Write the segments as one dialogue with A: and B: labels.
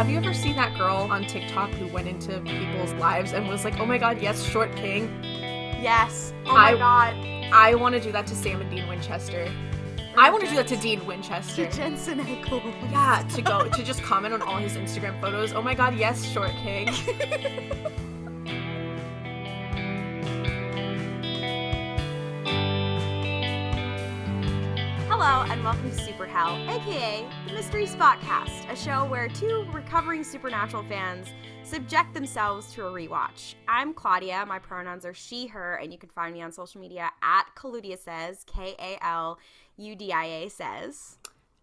A: Have you ever seen that girl on TikTok who went into people's lives and was like, oh my god, yes, short king?
B: Yes. Oh my god.
A: I want to do that to Sam and Dean Winchester. I want to do that to Dean Winchester.
B: To Jensen Ackles.
A: Yeah, to just comment on all his Instagram photos. Oh my god, yes, short king.
B: Hello, and welcome to Super Hell, aka the Mystery Spotcast, a show where two recovering Supernatural fans subject themselves to a rewatch. I'm Klaudia, my pronouns are she, her, and you can find me on social media at Klaudia Says, K-A-L-U-D-I-A Says.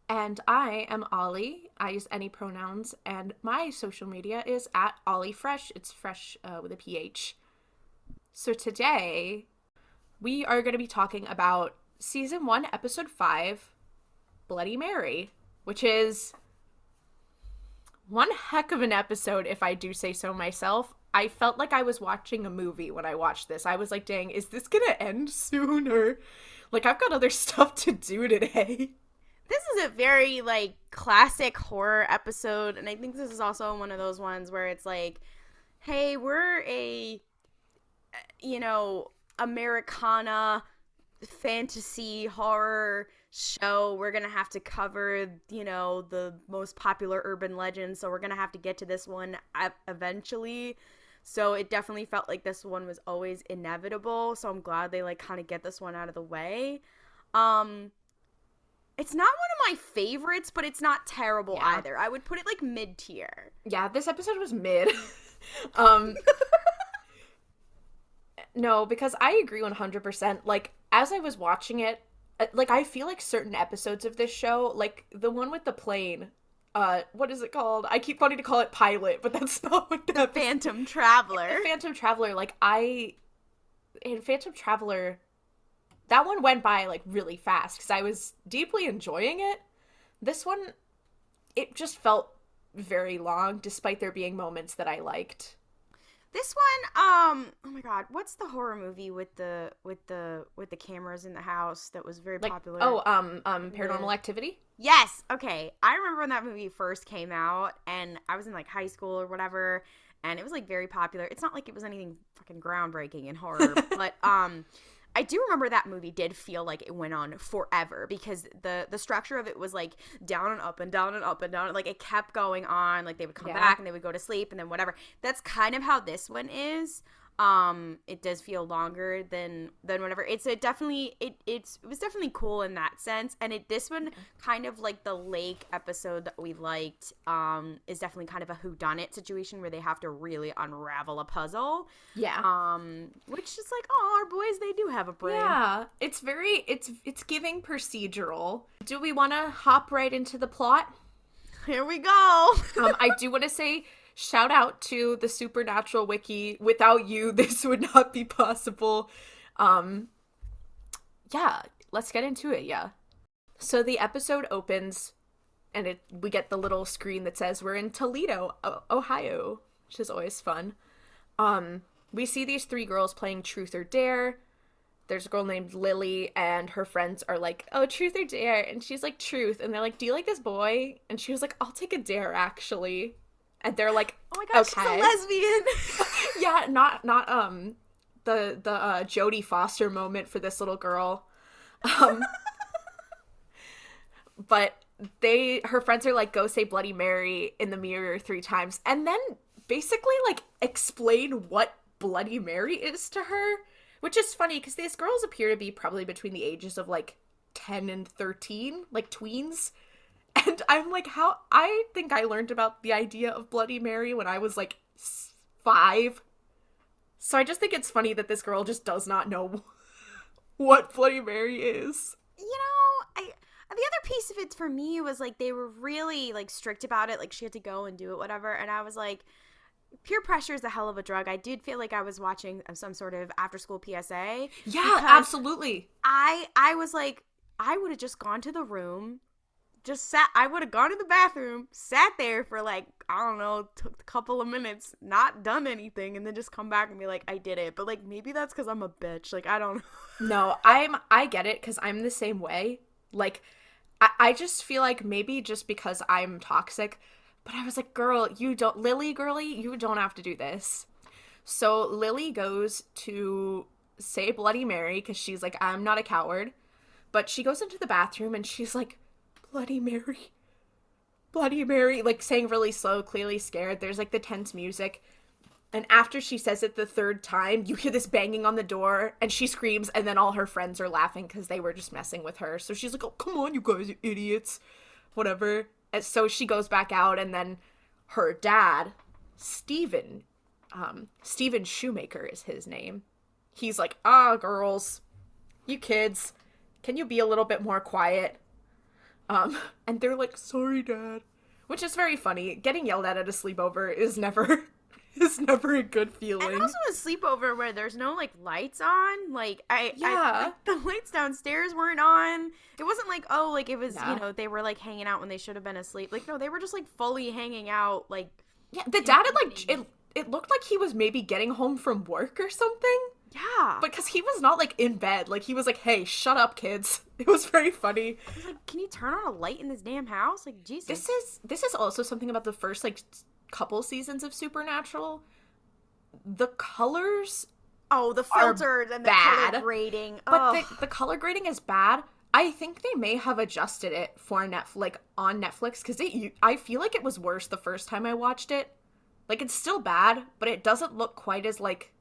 A: And I am Ollie. I use any pronouns, and my social media is at Ollie Fresh. It's fresh with a PH. So today, we are going to be talking about Season 1, Episode 5, Bloody Mary, which is one heck of an episode, if I do say so myself. I felt like I was watching a movie when I watched this. I was like, dang, is this gonna end soon? Or, like, I've got other stuff to do today.
B: This is a very, classic horror episode, and I think this is also one of those ones where it's like, hey, we're a, Americana fantasy horror show. We're gonna have to cover the most popular urban legends, so we're gonna have to get to this one eventually. So it definitely felt like this one was always inevitable, so I'm glad they kind of get this one out of the way. It's not one of my favorites, but it's not terrible either. I would put it mid-tier.
A: Yeah, this episode was mid. No, because I agree 100%. As I was watching it, I feel like certain episodes of this show, the one with the plane, what is it called? I keep wanting to call it Pilot, but that's not what
B: the Phantom Traveler.
A: The Phantom Traveler, in Phantom Traveler, that one went by, really fast, because I was deeply enjoying it. This one, it just felt very long, despite there being moments that I liked.
B: This one, oh my god, what's the horror movie with the cameras in the house that was very popular?
A: Paranormal Activity?
B: Yes, okay. I remember when that movie first came out, and I was in high school or whatever, and it was very popular. It's not like it was anything fucking groundbreaking in horror, but I do remember that movie did feel like it went on forever, because the structure of it was down and up and down and up and down. It kept going on. They would come back and they would go to sleep and then whatever. That's kind of how this one is. It does feel longer than whatever. It was definitely cool in that sense. And this one, kind of like the lake episode that we liked, is definitely kind of a whodunit situation where they have to really unravel a puzzle.
A: Yeah.
B: Which is oh, our boys, they do have a brain.
A: Yeah. It's giving procedural. Do we want to hop right into the plot?
B: Here we go.
A: I do want to say, shout out to the Supernatural Wiki. Without you, this would not be possible. Yeah, let's get into it, yeah. So the episode opens, and we get the little screen that says we're in Toledo, Ohio, which is always fun. We see these three girls playing Truth or Dare. There's a girl named Lily, and her friends are oh, Truth or Dare, and she's Truth, and they're do you like this boy? And she was I'll take a dare, actually. And they're oh
B: my god,
A: okay.
B: She's a lesbian.
A: Yeah, not the Jodie Foster moment for this little girl. But her friends are go say Bloody Mary in the mirror 3 times, and then basically explain what Bloody Mary is to her, which is funny because these girls appear to be probably between the ages of 10 and 13, tweens. And I'm how I think I learned about the idea of Bloody Mary when I was 5. So I just think it's funny that this girl just does not know what Bloody Mary is.
B: The other piece of it for me was they were really strict about it. She had to go and do it, whatever. And I was peer pressure is a hell of a drug. I did feel like I was watching some sort of after school PSA.
A: Yeah, absolutely.
B: I was I would have just gone to the room. I would have gone to the bathroom, sat there for I don't know, took a couple of minutes, not done anything, and then just come back and be I did it. But maybe that's because I'm a bitch. I don't know.
A: No, I get it, because I'm the same way. I just feel maybe just because I'm toxic, But I was like, girl, Lily, girly, you don't have to do this. So Lily goes to say Bloody Mary because she's like, I'm not a coward. But she goes into the bathroom and she's like, Bloody Mary, Bloody Mary, like saying really slow, clearly scared. There's like the tense music. And after she says it the third time, you hear this banging on the door and she screams, and then all her friends are laughing because they were just messing with her. So she's like, oh, come on, you guys, you idiots. Whatever. And so she goes back out, and then her dad, Steven Shoemaker is his name. He's like, girls, you kids, can you be a little bit more quiet? And they're like, sorry, Dad. Which is very funny. Getting yelled at a sleepover is never a good feeling.
B: And also a sleepover where there's no, like, lights on. Like, the lights downstairs weren't on. It wasn't like, oh, like, it was, they were, like, hanging out when they should have been asleep. Like, no, they were just, like, fully hanging out, like...
A: Yeah, the dad had, like, it looked like he was maybe getting home from work or something.
B: Yeah.
A: Because he was not, like, in bed. Like, he was like, hey, shut up, kids. It was very funny.
B: I was like, can you turn on a light in this damn house? Like, Jesus.
A: This is also something about the first, like, couple seasons of Supernatural. The colors
B: the filters and the color grading.
A: But the color grading is bad. I think they may have adjusted it for on Netflix, because I feel like it was worse the first time I watched it. Like, it's still bad, but it doesn't look quite as, like,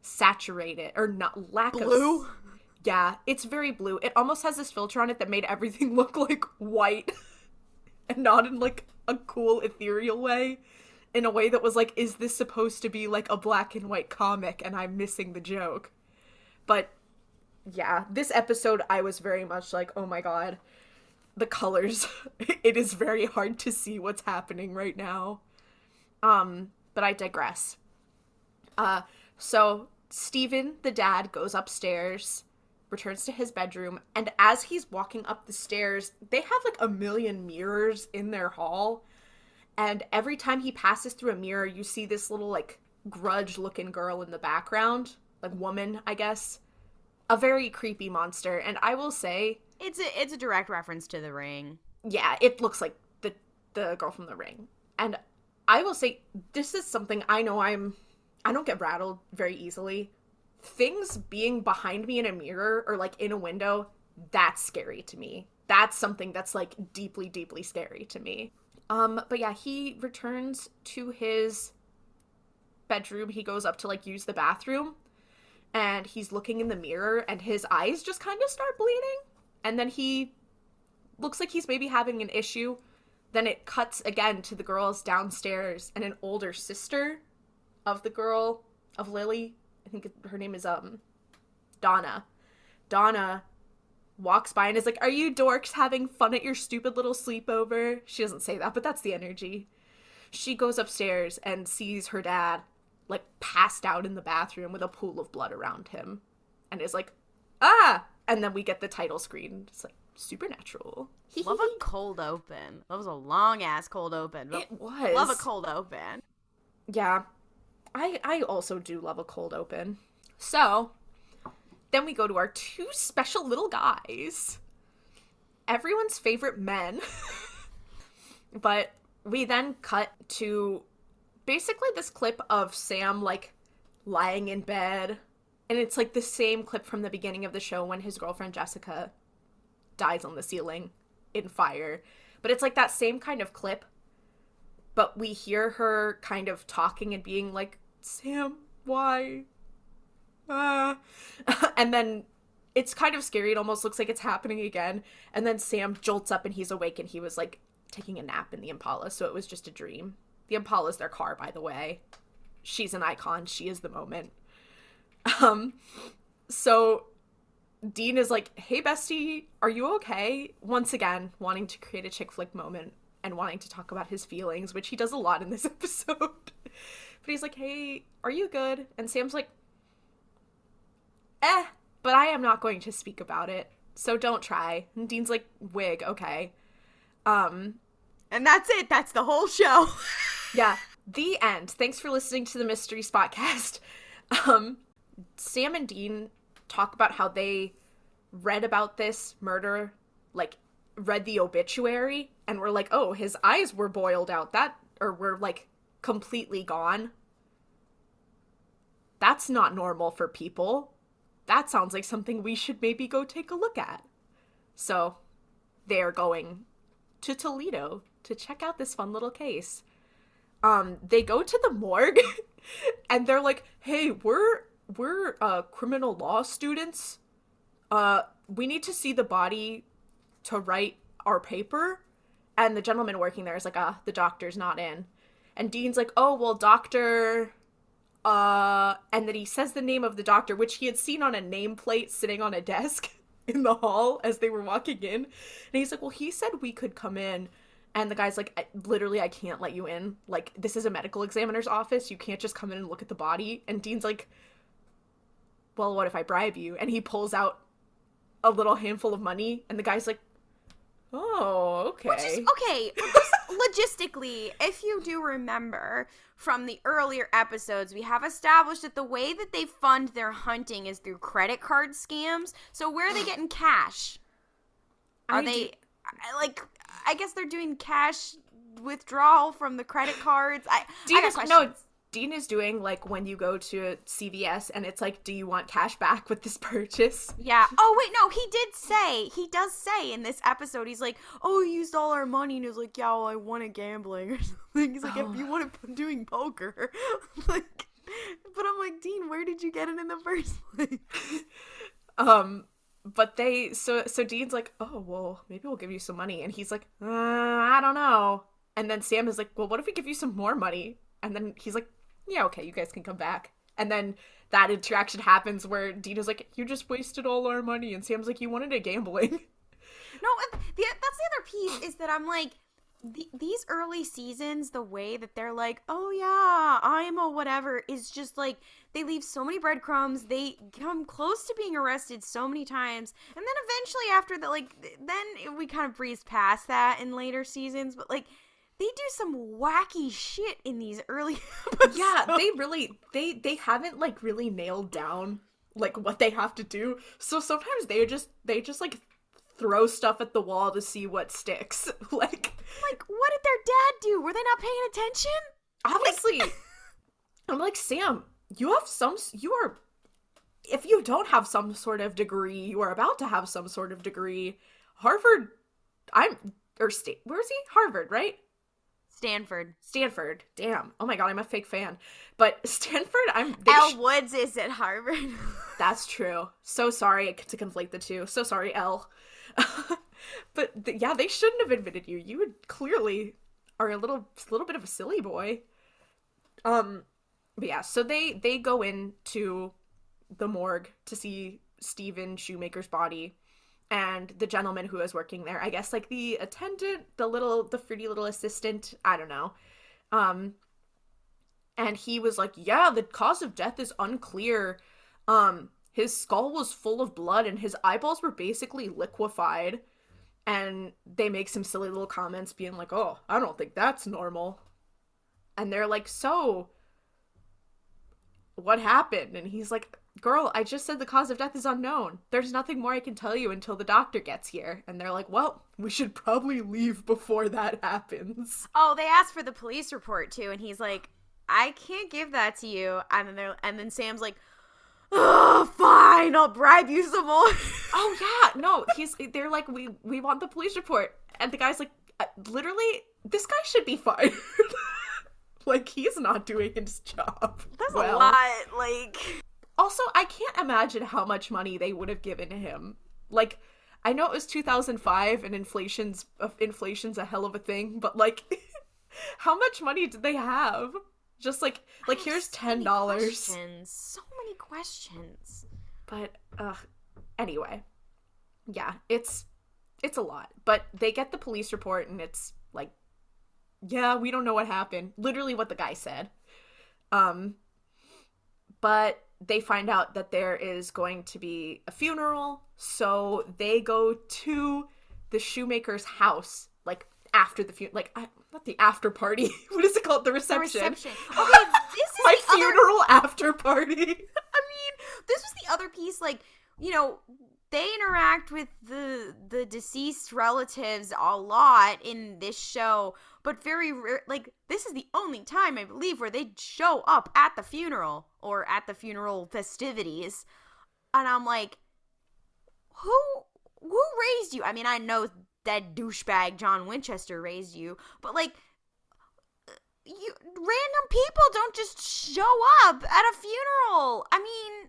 A: saturated, or not, lack of
B: blue.
A: Yeah, it's very blue. It almost has this filter on it that made everything look like white and not in like a cool ethereal way, in a way that was like, is this supposed to be like a black and white comic and I'm missing the joke? But yeah, this episode I was very much like, oh my god, the colors. It is very hard to see what's happening right now. But I digress. So Steven, the dad, goes upstairs, returns to his bedroom, and as he's walking up the stairs, they have like a million mirrors in their hall, and every time he passes through a mirror, you see this little like grudge-looking girl in the background, like woman, I guess. A very creepy monster, and I will say...
B: It's a direct reference to The Ring.
A: Yeah, it looks like the girl from The Ring. And I will say, this is something I know I don't get rattled very easily. Things being behind me in a mirror or like in a window, that's scary to me. That's something that's like deeply, deeply scary to me. But yeah, he returns to his bedroom. He goes up to like use the bathroom, and he's looking in the mirror and his eyes just kind of start bleeding. And then he looks like he's maybe having an issue. Then it cuts again to the girls downstairs, and an older sister of the girl, of Lily, I think her name is Donna. Donna walks by and is like, are you dorks having fun at your stupid little sleepover? She doesn't say that, but that's the energy. She goes upstairs and sees her dad like passed out in the bathroom with a pool of blood around him, and is like, ah! And then we get the title screen. It's like, Supernatural.
B: Love a cold open. That was a long ass cold open.
A: It was.
B: Love a cold open.
A: Yeah. I also do love a cold open. So, then we go to our two special little guys. Everyone's favorite men. But we then cut to basically this clip of Sam, like, lying in bed. And it's, like, the same clip from the beginning of the show when his girlfriend Jessica dies on the ceiling in fire. But it's, like, that same kind of clip. But we hear her kind of talking and being like, Sam, why? And then it's kind of scary. It almost looks like it's happening again. And then Sam jolts up and he's awake, and he was like taking a nap in the Impala, so it was just a dream. The Impala's their car, by the way. She's an icon. She is the moment. So Dean is like, hey, bestie, are you okay? Once again, wanting to create a chick flick moment and wanting to talk about his feelings, which he does a lot in this episode. But he's like, hey, are you good? And Sam's like, but I am not going to speak about it, so don't try. And Dean's like, wig, okay.
B: And that's it. That's the whole show.
A: Yeah, the end. Thanks for listening to the Mystery Spotcast. Sam and Dean talk about how they read about this murder, like, read the obituary and were like, oh, his eyes were boiled out, or were, like, completely gone. That's not normal for people. That sounds like something we should maybe go take a look at. So they're going to Toledo to check out this fun little case. They go to the morgue and they're like, hey, we're criminal law students. We need to see the body to write our paper. And the gentleman working there is like, the doctor's not in. And Dean's like, oh, well, doctor, and then he says the name of the doctor, which he had seen on a nameplate sitting on a desk in the hall as they were walking in. And he's like, well, he said we could come in. And the guy's like, literally, I can't let you in. Like, this is a medical examiner's office. You can't just come in and look at the body. And Dean's like, well, what if I bribe you? And he pulls out a little handful of money. And the guy's like, oh, okay.
B: Which is, okay, just logistically, if you do remember from the earlier episodes, we have established that the way that they fund their hunting is through credit card scams. So where are they getting cash? I guess they're doing cash withdrawal from the credit cards. I got questions.
A: Dean is doing, like, when you go to CVS and it's like, do you want cash back with this purchase?
B: Yeah. Oh, wait, no, he does say in this episode, he's like, oh, you used all our money. And he was like, yeah, well, I won at gambling or something. He's like, if you want to doing poker. Like, but I'm like, Dean, where did you get it in the first place?
A: But so Dean's like, oh, well, maybe we'll give you some money. And he's like, I don't know. And then Sam is like, well, what if we give you some more money? And then he's like, yeah, okay, you guys can come back. And then that interaction happens where Dean is like, you just wasted all our money. And Sam's like, you wanted it gambling.
B: No, that's the other piece is that I'm like, these early seasons, the way that they're like, oh yeah, I'm a whatever, is just like, they leave so many breadcrumbs. They come close to being arrested so many times. And then eventually after that, like, then we kind of breeze past that in later seasons. But like, they do some wacky shit in these early episodes.
A: Yeah, they haven't, like, really nailed down, like, what they have to do. So sometimes they just like, throw stuff at the wall to see what sticks. Like,
B: what did their dad do? Were they not paying attention?
A: Obviously. I'm like, Sam, if you don't have some sort of degree, you are about to have some sort of degree. Harvard, where is he? Harvard, right?
B: Stanford.
A: Damn. Oh my god, I'm a fake fan. But Stanford,
B: Elle Woods is at Harvard.
A: That's true. So sorry to conflate the two. So sorry, Elle. But yeah, they shouldn't have admitted you. You would clearly are a little bit of a silly boy. But yeah, so they go into the morgue to see Stephen Shoemaker's body. And the gentleman who is working there, I guess, like, the attendant, the fruity little assistant, I don't know. And he was like, yeah, the cause of death is unclear. His skull was full of blood and his eyeballs were basically liquefied. And they make some silly little comments being like, oh, I don't think that's normal. And they're like, so, what happened? And he's like, girl, I just said the cause of death is unknown. There's nothing more I can tell you until the doctor gets here. And they're like, well, we should probably leave before that happens.
B: Oh, they asked for the police report too, and he's like, I can't give that to you. And then Sam's like, oh, fine, I'll bribe you some more.
A: Oh yeah, no, they're like, we want the police report. And the guy's like, literally, this guy should be fired. Like, he's not doing his job.
B: That's a lot, like...
A: Also, I can't imagine how much money they would have given him. Like, I know it was 2005 and inflation's a hell of a thing, but, like, how much money did they have? Just like here's $10.
B: So many questions.
A: But anyway. Yeah, it's a lot. But they get the police report and it's like, yeah, we don't know what happened. Literally what the guy said. But they find out that there is going to be a funeral, so they go to the shoemaker's house, like, after the funeral, like, not the after party. What is it called? The reception.
B: Okay, this is
A: my funeral after party.
B: I mean, this was the other piece, like, you know, they interact with the deceased relatives a lot in this show, but very rare. Like, this is the only time, I believe, where they show up at the funeral or at the funeral festivities. And I'm like, who raised you? I mean, I know that douchebag John Winchester raised you, but like, random people don't just show up at a funeral. I mean,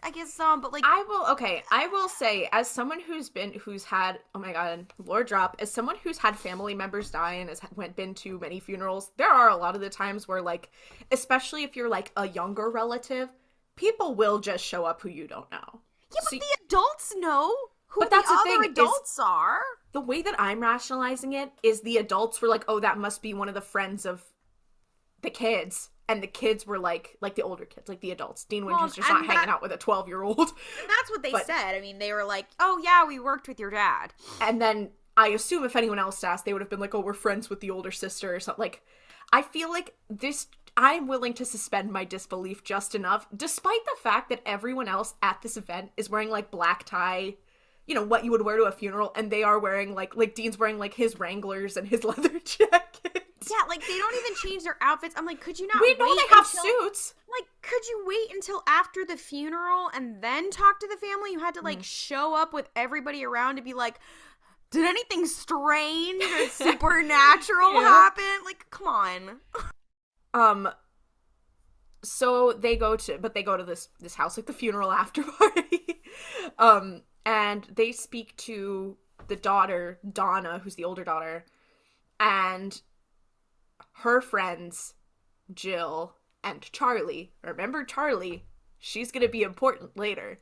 B: I guess but like,
A: I will say, as someone who's had, oh my god, Lord drop, as someone who's had family members die and has been to many funerals, there are a lot of the times where, like, especially if you're like a younger relative, people will just show up who you don't know.
B: Yeah, but the adults know who
A: but that's
B: the
A: the
B: other
A: thing,
B: adults are.
A: The way that I'm rationalizing it is the adults were like, oh, that must be one of the friends of the kids. And the kids were like the older kids, like the adults. Dean Winchester's not hanging out with a 12-year-old.
B: And that's what they said. I mean, they were like, oh, yeah, we worked with your dad.
A: And then I assume if anyone else asked, they would have been like, oh, we're friends with the older sister or something. Like, I feel like I'm willing to suspend my disbelief just enough, despite the fact that everyone else at this event is wearing, like, black tie, you know, what you would wear to a funeral, and they are wearing, like Dean's wearing, like, his Wranglers and his leather jacket.
B: Yeah, like, they don't even change their outfits. I'm like, could you not
A: We know they have suits.
B: Like, could you wait until after the funeral and then talk to the family? You had to, like, show up with everybody around to be like, did anything strange or supernatural happen? Like, come on.
A: So they go to this house, like the funeral after party. And they speak to the daughter, Donna, who's the older daughter, and her friends, Jill and Charlie. Remember Charlie? She's gonna be important later.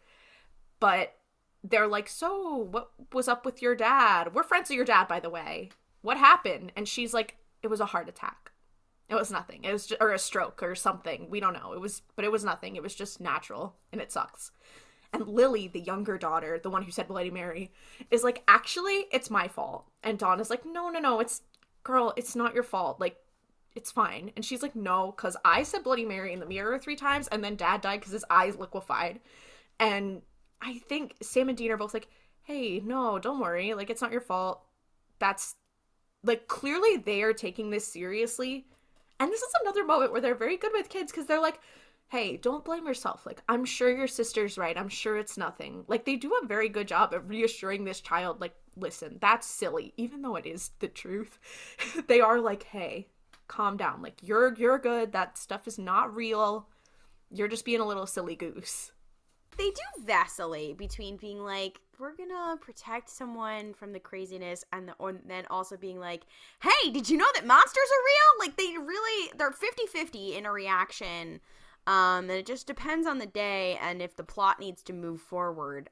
A: But they're like, so what was up with your dad? We're friends with your dad, by the way. What happened? And she's like, it was a heart attack. It was nothing. It was or a stroke or something. We don't know. But it was nothing. It was just natural, and it sucks. And Lily, the younger daughter, the one who said Bloody Mary, is like, actually, it's my fault. And Donna's like, no, it's not your fault. Like, it's fine. And she's like, no, because I said Bloody Mary in the mirror 3 times, and then Dad died because his eyes liquefied. And I think Sam and Dean are both like, hey, no, don't worry. Like, it's not your fault. That's, like, clearly they are taking this seriously. And this is another moment where they're very good with kids because they're like, hey, don't blame yourself. Like, I'm sure your sister's right. I'm sure it's nothing. Like, they do a very good job of reassuring this child, like, listen, that's silly. Even though it is the truth, they are like, hey, calm down. Like, you're good. That stuff is not real. You're just being a little silly goose.
B: They do vacillate between being like, we're gonna protect someone from the craziness, and then also being like, hey, did you know that monsters are real? Like, they're 50-50 in a reaction. And it just depends on the day and if the plot needs to move forward,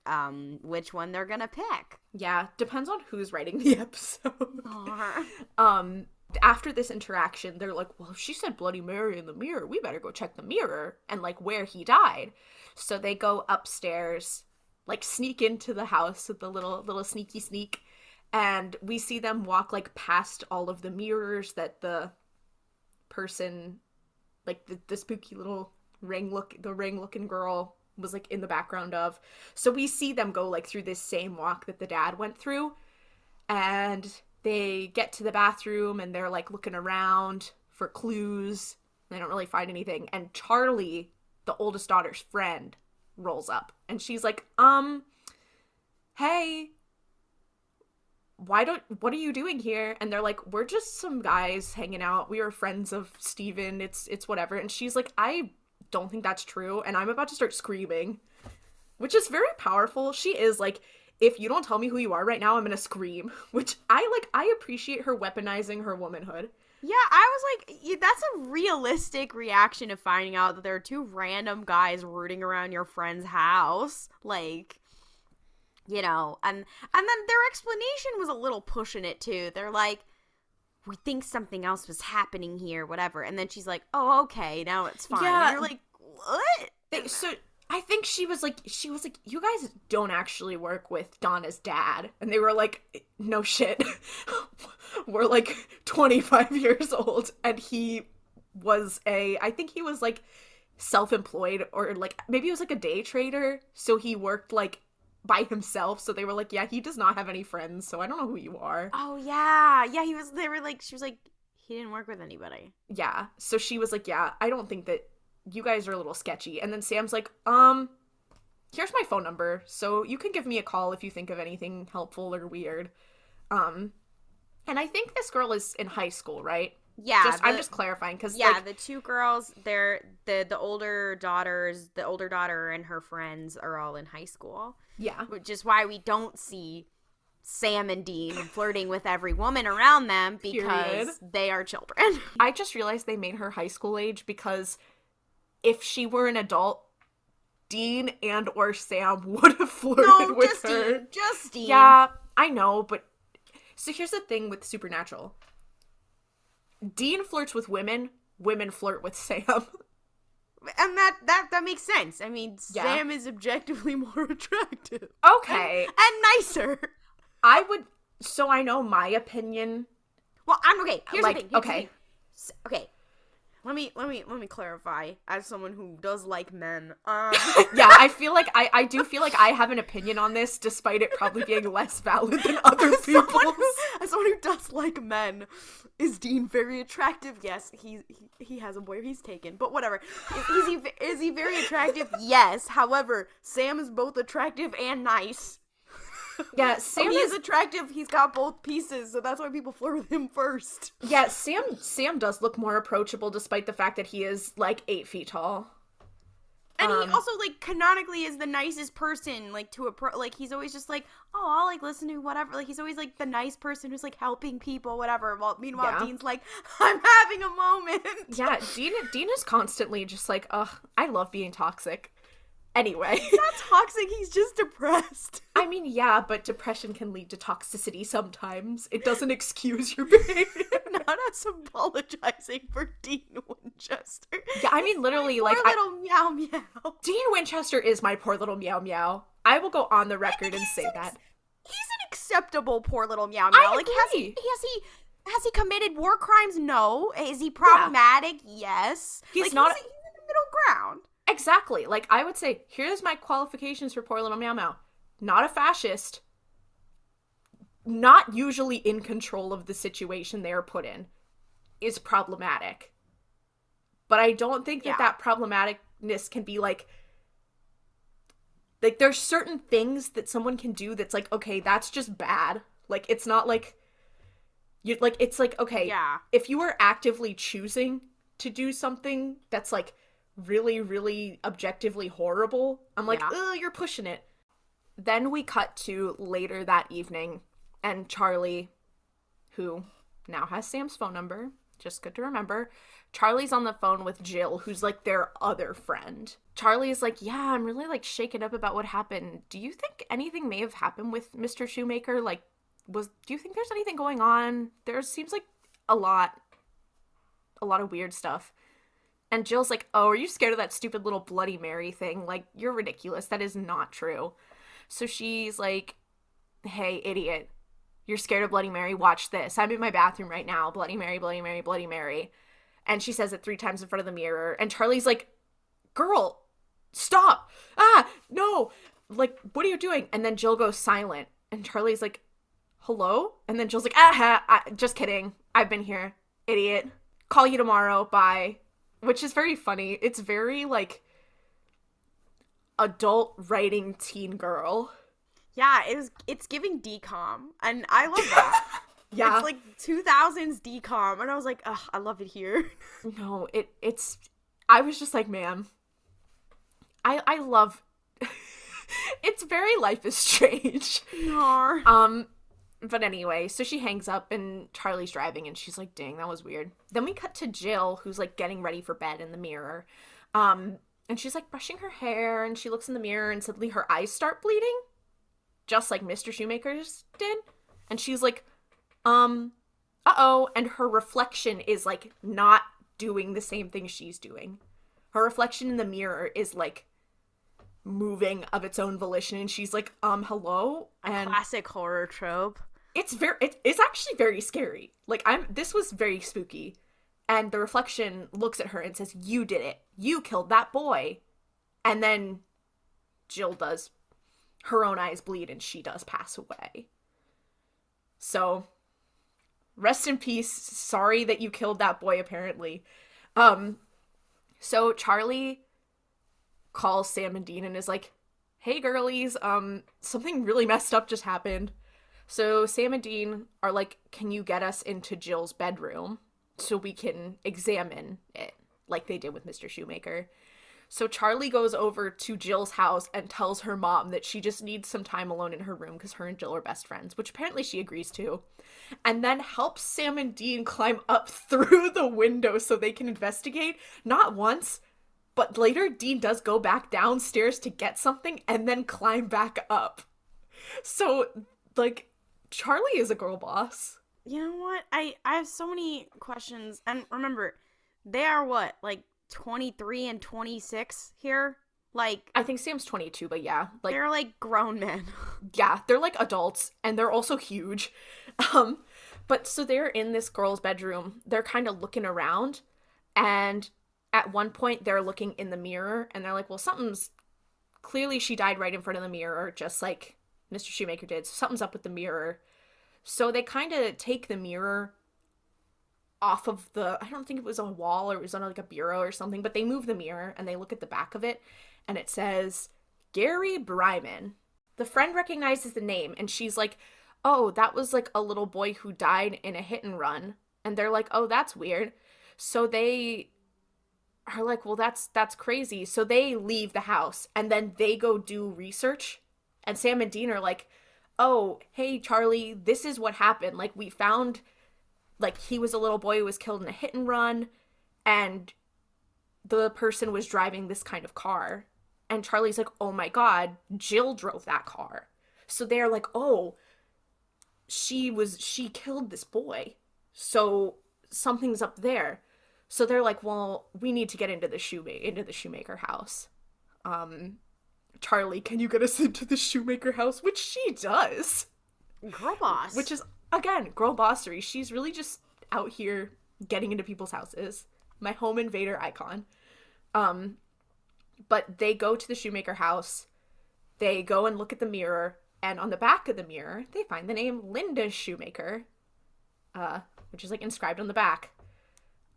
B: which one they're gonna pick.
A: Yeah, depends on who's writing the episode. After this interaction, they're like, well, if she said Bloody Mary in the mirror, we better go check the mirror and, like, where he died. So they go upstairs, like, sneak into the house with the little sneaky sneak, and we see them walk, like, past all of the mirrors that the person, like, the spooky little ring-looking girl was, like, in the background of. So we see them go, like, through this same walk that the dad went through, and they get to the bathroom, and they're, like, looking around for clues. They don't really find anything, and Charlie, the oldest daughter's friend, rolls up, and she's like, hey, what are you doing here? And they're like, we're just some guys hanging out. We were friends of Steven. It's whatever. And she's like, I don't think that's true. And I'm about to start screaming, which is very powerful. She is like, if you don't tell me who you are right now, I'm gonna scream, which I appreciate her weaponizing her womanhood.
B: Yeah, I was like, that's a realistic reaction of finding out that there are 2 random guys rooting around your friend's house. Like, you know, and then their explanation was a little pushing it too. They're like, we think something else was happening here, whatever. And then she's like, oh, okay, now it's fine.
A: Yeah.
B: And you're like, what?
A: So I think she was like, you guys don't actually work with Donna's dad. And they were like, no shit. We're like 25 years old. And he was I think he was like self-employed, or like maybe he was like a day trader. So he worked like by himself. So they were like, yeah, he does not have any friends, so I don't know who you are.
B: Oh, yeah. Yeah, she was like, he didn't work with anybody.
A: Yeah. So she was like, yeah, I don't think that you guys are a little sketchy. And then Sam's like, here's my phone number, so you can give me a call if you think of anything helpful or weird. And I think this girl is in high school, right?
B: Yeah.
A: I'm just clarifying, because
B: the two girls, they're the older daughter and her friends are all in high school.
A: Yeah.
B: Which is why we don't see Sam and Dean flirting with every woman around them, because they are children.
A: I just realized they made her high school age, because if she were an adult, Dean and or Sam would have flirted with her.
B: Just Dean.
A: Yeah, I know, but so here's the thing with Supernatural. Dean flirts with women, women flirt with Sam.
B: And that makes sense. I mean, yeah. Sam is objectively more attractive.
A: Okay.
B: And nicer.
A: So I know my opinion.
B: Well, I'm okay. Here's the thing.
A: Okay.
B: Okay. Let me clarify, as someone who does like men.
A: Yeah, I feel like I do feel like I have an opinion on this, despite it probably being less valid than other people's.
B: As someone who does like men, is Dean very attractive? Yes, he has a boy he's taken, but whatever. Is he very attractive? Yes. However, Sam is both attractive and nice.
A: Yeah, Sam
B: is attractive. He's got both pieces, so that's why people flirt with him first.
A: Yeah, Sam does look more approachable, despite the fact that he is like 8 feet tall.
B: And he also, like, canonically is the nicest person, like, to like, he's always just like, oh, I'll, like, listen to whatever. Like, he's always, like, the nice person who's, like, helping people, whatever. Well, meanwhile, Dean's like, I'm having a moment.
A: Yeah, Dean is constantly just like, ugh, I love being toxic. Anyway.
B: He's not toxic, he's just depressed.
A: I mean, yeah, but depression can lead to toxicity sometimes. It doesn't excuse your behavior.
B: Not us apologizing for Dean Winchester.
A: Yeah, I mean, literally,
B: poor little meow meow.
A: Dean Winchester is my poor little meow meow. I will go on the record and say that.
B: He's an acceptable poor little meow meow.
A: I agree.
B: Has he committed war crimes? No. Is he problematic? Yeah. Yes.
A: He's in the
B: middle ground.
A: Exactly. Like, I would say, here's my qualifications for Poor Little Meow Meow. Not a fascist. Not usually in control of the situation they are put in. Is problematic. But I don't think that problematicness can be, like, there's certain things that someone can do that's, like, okay, that's just bad. Like, it's not, like, it's, like, okay, if you are actively choosing to do something that's, like, really, really objectively horrible, I'm like, ugh, you're pushing it. Then we cut to later that evening, and Charlie, who now has Sam's phone number, just good to remember, Charlie's on the phone with Jill, who's, like, their other friend. Charlie is like, yeah, I'm really, like, shaken up about what happened. Do you think anything may have happened with Mr. Shoemaker? Like, do you think there's anything going on? There seems like a lot of weird stuff. And Jill's like, oh, are you scared of that stupid little Bloody Mary thing? Like, you're ridiculous. That is not true. So she's like, hey, idiot. You're scared of Bloody Mary? Watch this. I'm in my bathroom right now. Bloody Mary, Bloody Mary, Bloody Mary. And she says it 3 times in front of the mirror. And Charlie's like, girl, stop. Ah, no. Like, what are you doing? And then Jill goes silent. And Charlie's like, hello? And then Jill's like, just kidding. I've been here. Idiot. Call you tomorrow. Bye. Which is very funny. It's very, like, adult writing teen girl.
B: Yeah, it's giving DCOM, and I love that.
A: Yeah.
B: It's like 2000s DCOM, and I was like, ugh, I love it here.
A: No, it's, I was just like, man, I love, it's very Life is Strange.
B: Yar.
A: But anyway, so she hangs up and Charlie's driving and she's like, dang, that was weird. Then we cut to Jill, who's like getting ready for bed in the mirror. And she's like brushing her hair and she looks in the mirror and suddenly her eyes start bleeding. Just like Mr. Shoemaker's did. And she's like, uh-oh. And her reflection is like not doing the same thing she's doing. Her reflection in the mirror is like moving of its own volition, and she's like, hello? And
B: a classic horror trope.
A: It's actually very scary. Like, this was very spooky. And the reflection looks at her and says, you did it. You killed that boy. And then Jill does her own eyes bleed and she does pass away. So, rest in peace. Sorry that you killed that boy, apparently. So Charlie calls Sam and Dean and is like, hey girlies, something really messed up just happened. So Sam and Dean are like, can you get us into Jill's bedroom so we can examine it like they did with Mr. Shoemaker? So Charlie goes over to Jill's house and tells her mom that she just needs some time alone in her room because her and Jill are best friends, which apparently she agrees to, and then helps Sam and Dean climb up through the window so they can investigate. Not once, but later Dean does go back downstairs to get something and then climb back up. So, like, Charlie is a girl boss.
B: You know what? I have so many questions. And remember, they are what? Like 23 and 26 here? Like,
A: I think Sam's 22, but yeah. Like,
B: they're like grown men.
A: Yeah, they're like adults and they're also huge. But so they're in this girl's bedroom. They're kind of looking around, and at one point they're looking in the mirror and they're like, well, something's clearly, she died right in front of the mirror, just like Mr. Shoemaker did. So something's up with the mirror. So they kind of take the mirror off of the, I don't think it was a wall or it was on like a bureau or something, but they move the mirror and they look at the back of it and it says Gary Bryman. The friend recognizes the name and she's like, oh, that was like a little boy who died in a hit and run. And they're like, oh, that's weird. So they are like, well, that's crazy. So they leave the house and then they go do research. And Sam and Dean are like, oh, hey, Charlie, this is what happened. Like, we found, like, he was a little boy who was killed in a hit and run, and the person was driving this kind of car. And Charlie's like, oh my God, Jill drove that car. So they're like, oh, she killed this boy. So something's up there. So they're like, well, we need to get into the Shoemaker house. Charlie, can you get us into the Shoemaker house? Which she does.
B: Girl boss.
A: Which is, again, girl bossery. She's really just out here getting into people's houses. My home invader icon. But they go to the Shoemaker house. They go and look at the mirror. And on the back of the mirror, they find the name Linda Shoemaker. Which is, like, inscribed on the back.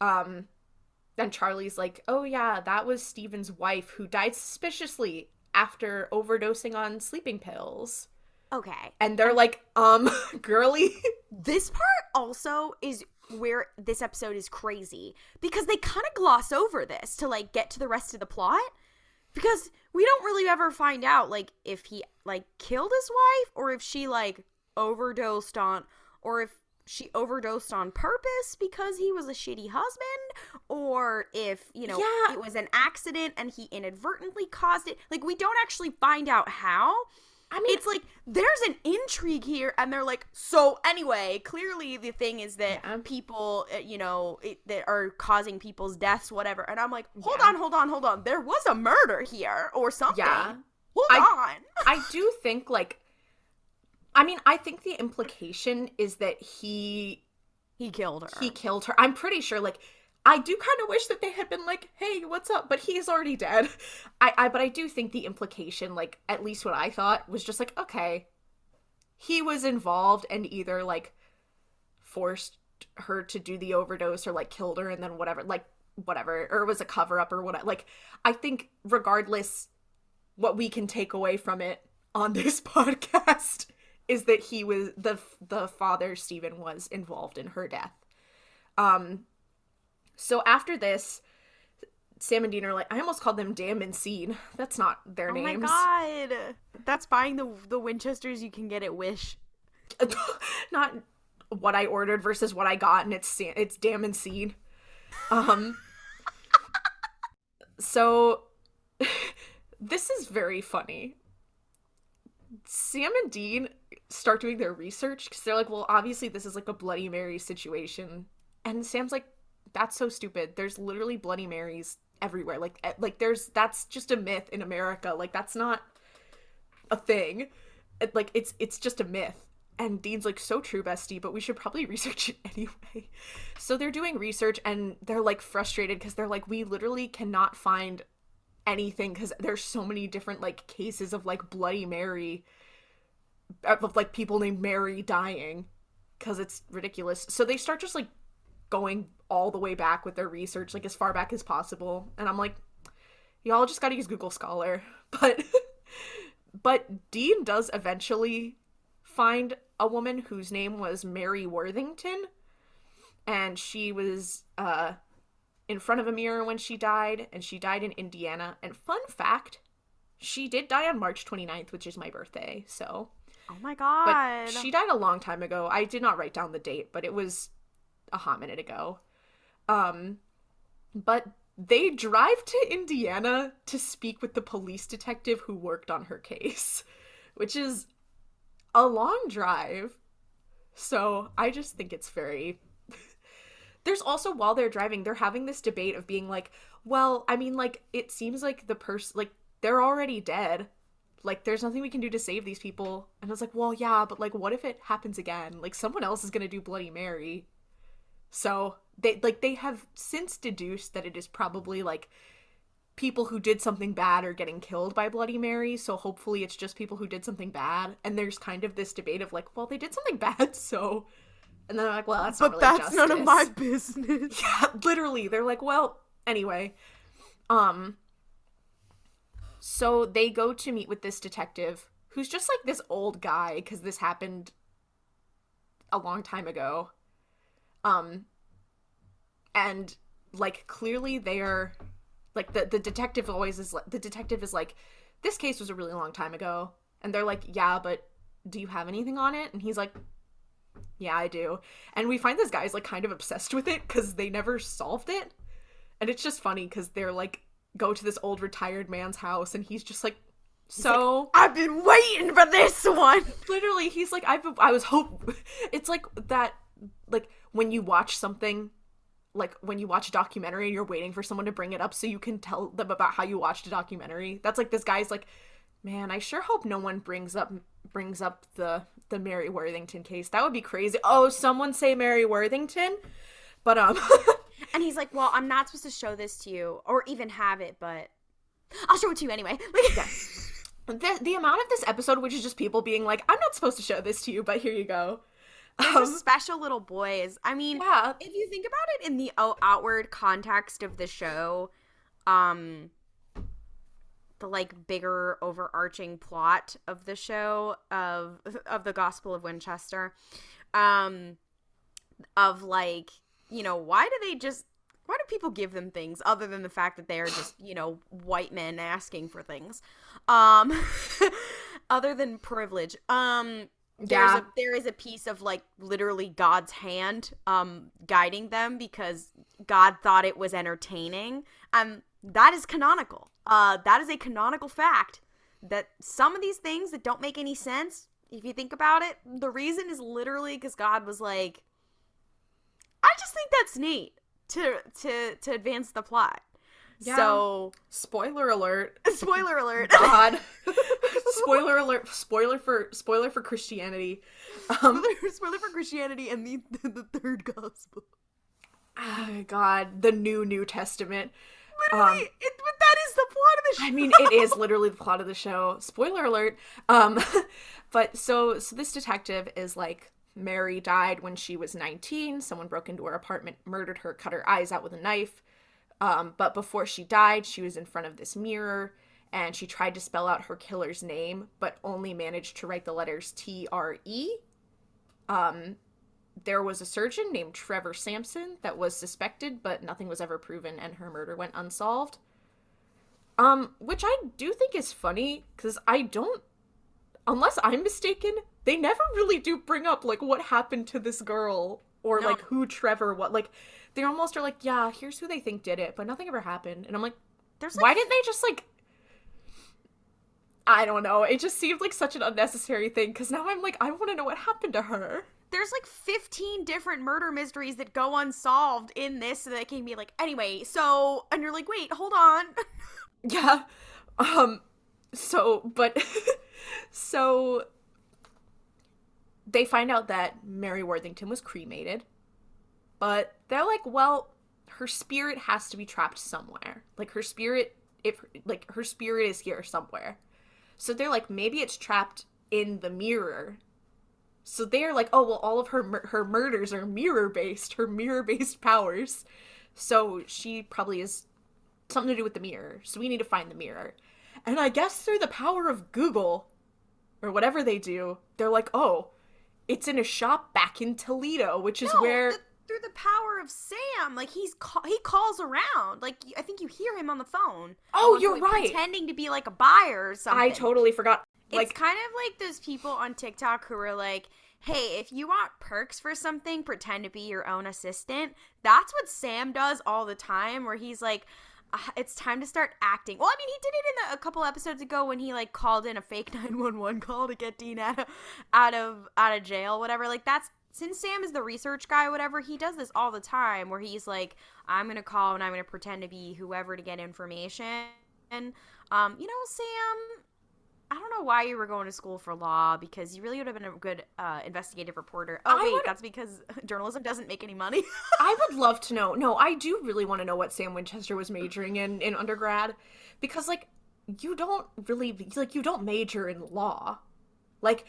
A: Then Charlie's like, oh yeah, that was Steven's wife who died suspiciously after overdosing on sleeping pills.
B: Okay.
A: And they're like, girly.
B: This part also is where this episode is crazy, because they kind of gloss over this to, like, get to the rest of the plot, because we don't really ever find out, like, if he, like, killed his wife, or if she, like, overdosed on, or if she overdosed on purpose because he was a shitty husband, or if, you know, it was an accident and he inadvertently caused it. Like, we don't actually find out how. I mean, it's like, there's an intrigue here, and they're like, so anyway, clearly the thing is that people, you know, that are causing people's deaths, whatever. And I'm like, hold on. There was a murder here, or something.
A: Yeah.
B: Hold on.
A: I do think, like, I mean, I think the implication is that he
B: killed her.
A: He killed her. I'm pretty sure, like, I do kind of wish that they had been like, hey, what's up? But he is already dead. But I do think the implication, like, at least what I thought, was just like, okay, he was involved and either, like, forced her to do the overdose or, like, killed her and then whatever, or it was a cover-up or whatever. Like, I think regardless what we can take away from it on this podcast is that he was, the father, Stephen, was involved in her death. So after this, Sam and Dean are like, I almost called them Damn and Seed. That's not their names.
B: Oh my God. That's buying the Winchesters you can get at Wish.
A: Not what I ordered versus what I got, and it's Damn and Seed. So this is very funny. Sam and Dean start doing their research because they're like, well, obviously this is like a Bloody Mary situation. And Sam's like, that's so stupid. There's literally Bloody Marys everywhere. Like that's just a myth in America. Like, that's not a thing. It's just a myth. And Dean's like, so true, bestie, but we should probably research it anyway. So they're doing research and they're, like, frustrated because they're like, we literally cannot find anything because there's so many different like cases of like Bloody Mary, of like people named Mary dying, because it's ridiculous. So they start just like going all the way back with their research, like as far back as possible. And I'm like, y'all just gotta use Google Scholar. But Dean does eventually find a woman whose name was Mary Worthington, and she was in front of a mirror when she died, and she died in Indiana. And fun fact, she did die on March 29th, which is my birthday, so.
B: Oh my god.
A: But she died a long time ago. I did not write down the date, but it was a hot minute ago. But they drive to Indiana to speak with the police detective who worked on her case, which is a long drive. So I just think it's very... There's also, while they're driving, they're having this debate of being like, well, I mean, like, it seems like the person, like, they're already dead. Like, there's nothing we can do to save these people. And I was like, well, yeah, but, like, what if it happens again? Like, someone else is gonna do Bloody Mary. So, they have since deduced that it is probably, like, people who did something bad are getting killed by Bloody Mary, so hopefully it's just people who did something bad. And there's kind of this debate of, like, well, they did something bad, so... And then I'm like, well, that's not really justice.
B: But that's none of my business.
A: Yeah, literally. They're like, well, anyway. So they go to meet with this detective, who's just, like, this old guy, because this happened a long time ago. And, like, clearly they are, like, the detective always is, like, the detective is like, this case was a really long time ago. And they're like, yeah, but do you have anything on it? And he's like, yeah, I do. And we find this guy's, like, kind of obsessed with it because they never solved it. And it's just funny because they're, like, go to this old retired man's house and he's just like, so...
B: Like, I've been waiting for this one!
A: Literally, he's like, it's like that, like, when you watch something, like, when you watch a documentary and you're waiting for someone to bring it up so you can tell them about how you watched a documentary. That's like, this guy's like, man, I sure hope no one brings up the Mary Worthington case. That would be crazy. Oh, someone say Mary Worthington? But,
B: And he's like, well, I'm not supposed to show this to you, or even have it, but I'll show it to you anyway.
A: Yeah. The amount of this episode, which is just people being like, I'm not supposed to show this to you, but here you go.
B: They're just special little boys. I mean,
A: yeah.
B: If you think about it in the outward context of the show, the, like, bigger overarching plot of the show, of the Gospel of Winchester, of, like, you know, why do people give them things other than the fact that they are just, you know, white men asking for things, other than privilege. There is a piece of, like, literally God's hand guiding them because God thought it was entertaining. That is canonical. That is a canonical fact that some of these things that don't make any sense, if you think about it, the reason is literally because God was like, I just think that's neat to advance the plot. Yeah. So,
A: spoiler alert.
B: Spoiler alert.
A: God. Spoiler alert. Spoiler for Christianity.
B: Spoiler for Christianity and the third gospel.
A: Oh, God, the New Testament.
B: Literally, but that is the plot of the show.
A: I mean, it is literally the plot of the show. Spoiler alert. But so this detective is like, Mary died when she was 19. Someone broke into her apartment, murdered her, cut her eyes out with a knife. But before she died, she was in front of this mirror, and she tried to spell out her killer's name, but only managed to write the letters T-R-E. There was a surgeon named Trevor Sampson that was suspected, but nothing was ever proven, and her murder went unsolved. Which I do think is funny, because unless I'm mistaken, they never really do bring up, like, what happened to this girl, or, like, who Trevor, what, like, they almost are like, yeah, here's who they think did it, but nothing ever happened. And I'm like, why didn't they just, like, I don't know, it just seemed like such an unnecessary thing, because now I'm like, I want to know what happened to her.
B: There's, like, 15 different murder mysteries that go unsolved in this, so that can be like, anyway, so, and you're like, wait, hold on.
A: Yeah, so they find out that Mary Worthington was cremated, but they're like, well, her spirit has to be trapped somewhere. Like, her spirit if like her spirit is here somewhere. So they're like, maybe it's trapped in the mirror. So they're like, oh, well, all of her murders are mirror-based, her mirror-based powers. So she probably is something to do with the mirror. So we need to find the mirror. And I guess through the power of Google, or whatever they do, they're like, oh, it's in a shop back in Toledo, which is where...
B: through the power of Sam, like, he calls around. Like, I think you hear him on the phone.
A: Oh, you're right.
B: Pretending to be, like, a buyer or something.
A: I totally forgot.
B: It's kind of like those people on TikTok who are like, hey, if you want perks for something, pretend to be your own assistant. That's what Sam does all the time, where he's like, it's time to start acting. Well, I mean, he did it in a couple episodes ago when he, like, called in a fake 911 call to get Dean out of jail, whatever. Like, that's, since Sam is the research guy, whatever, he does this all the time, where he's like, I'm going to call and I'm going to pretend to be whoever to get information. And, Sam, I don't know why you were going to school for law, because you really would have been a good investigative reporter. That's because journalism doesn't make any money.
A: I would love to know. No, I do really want to know what Sam Winchester was majoring in undergrad, because, like, you don't major in law. Like,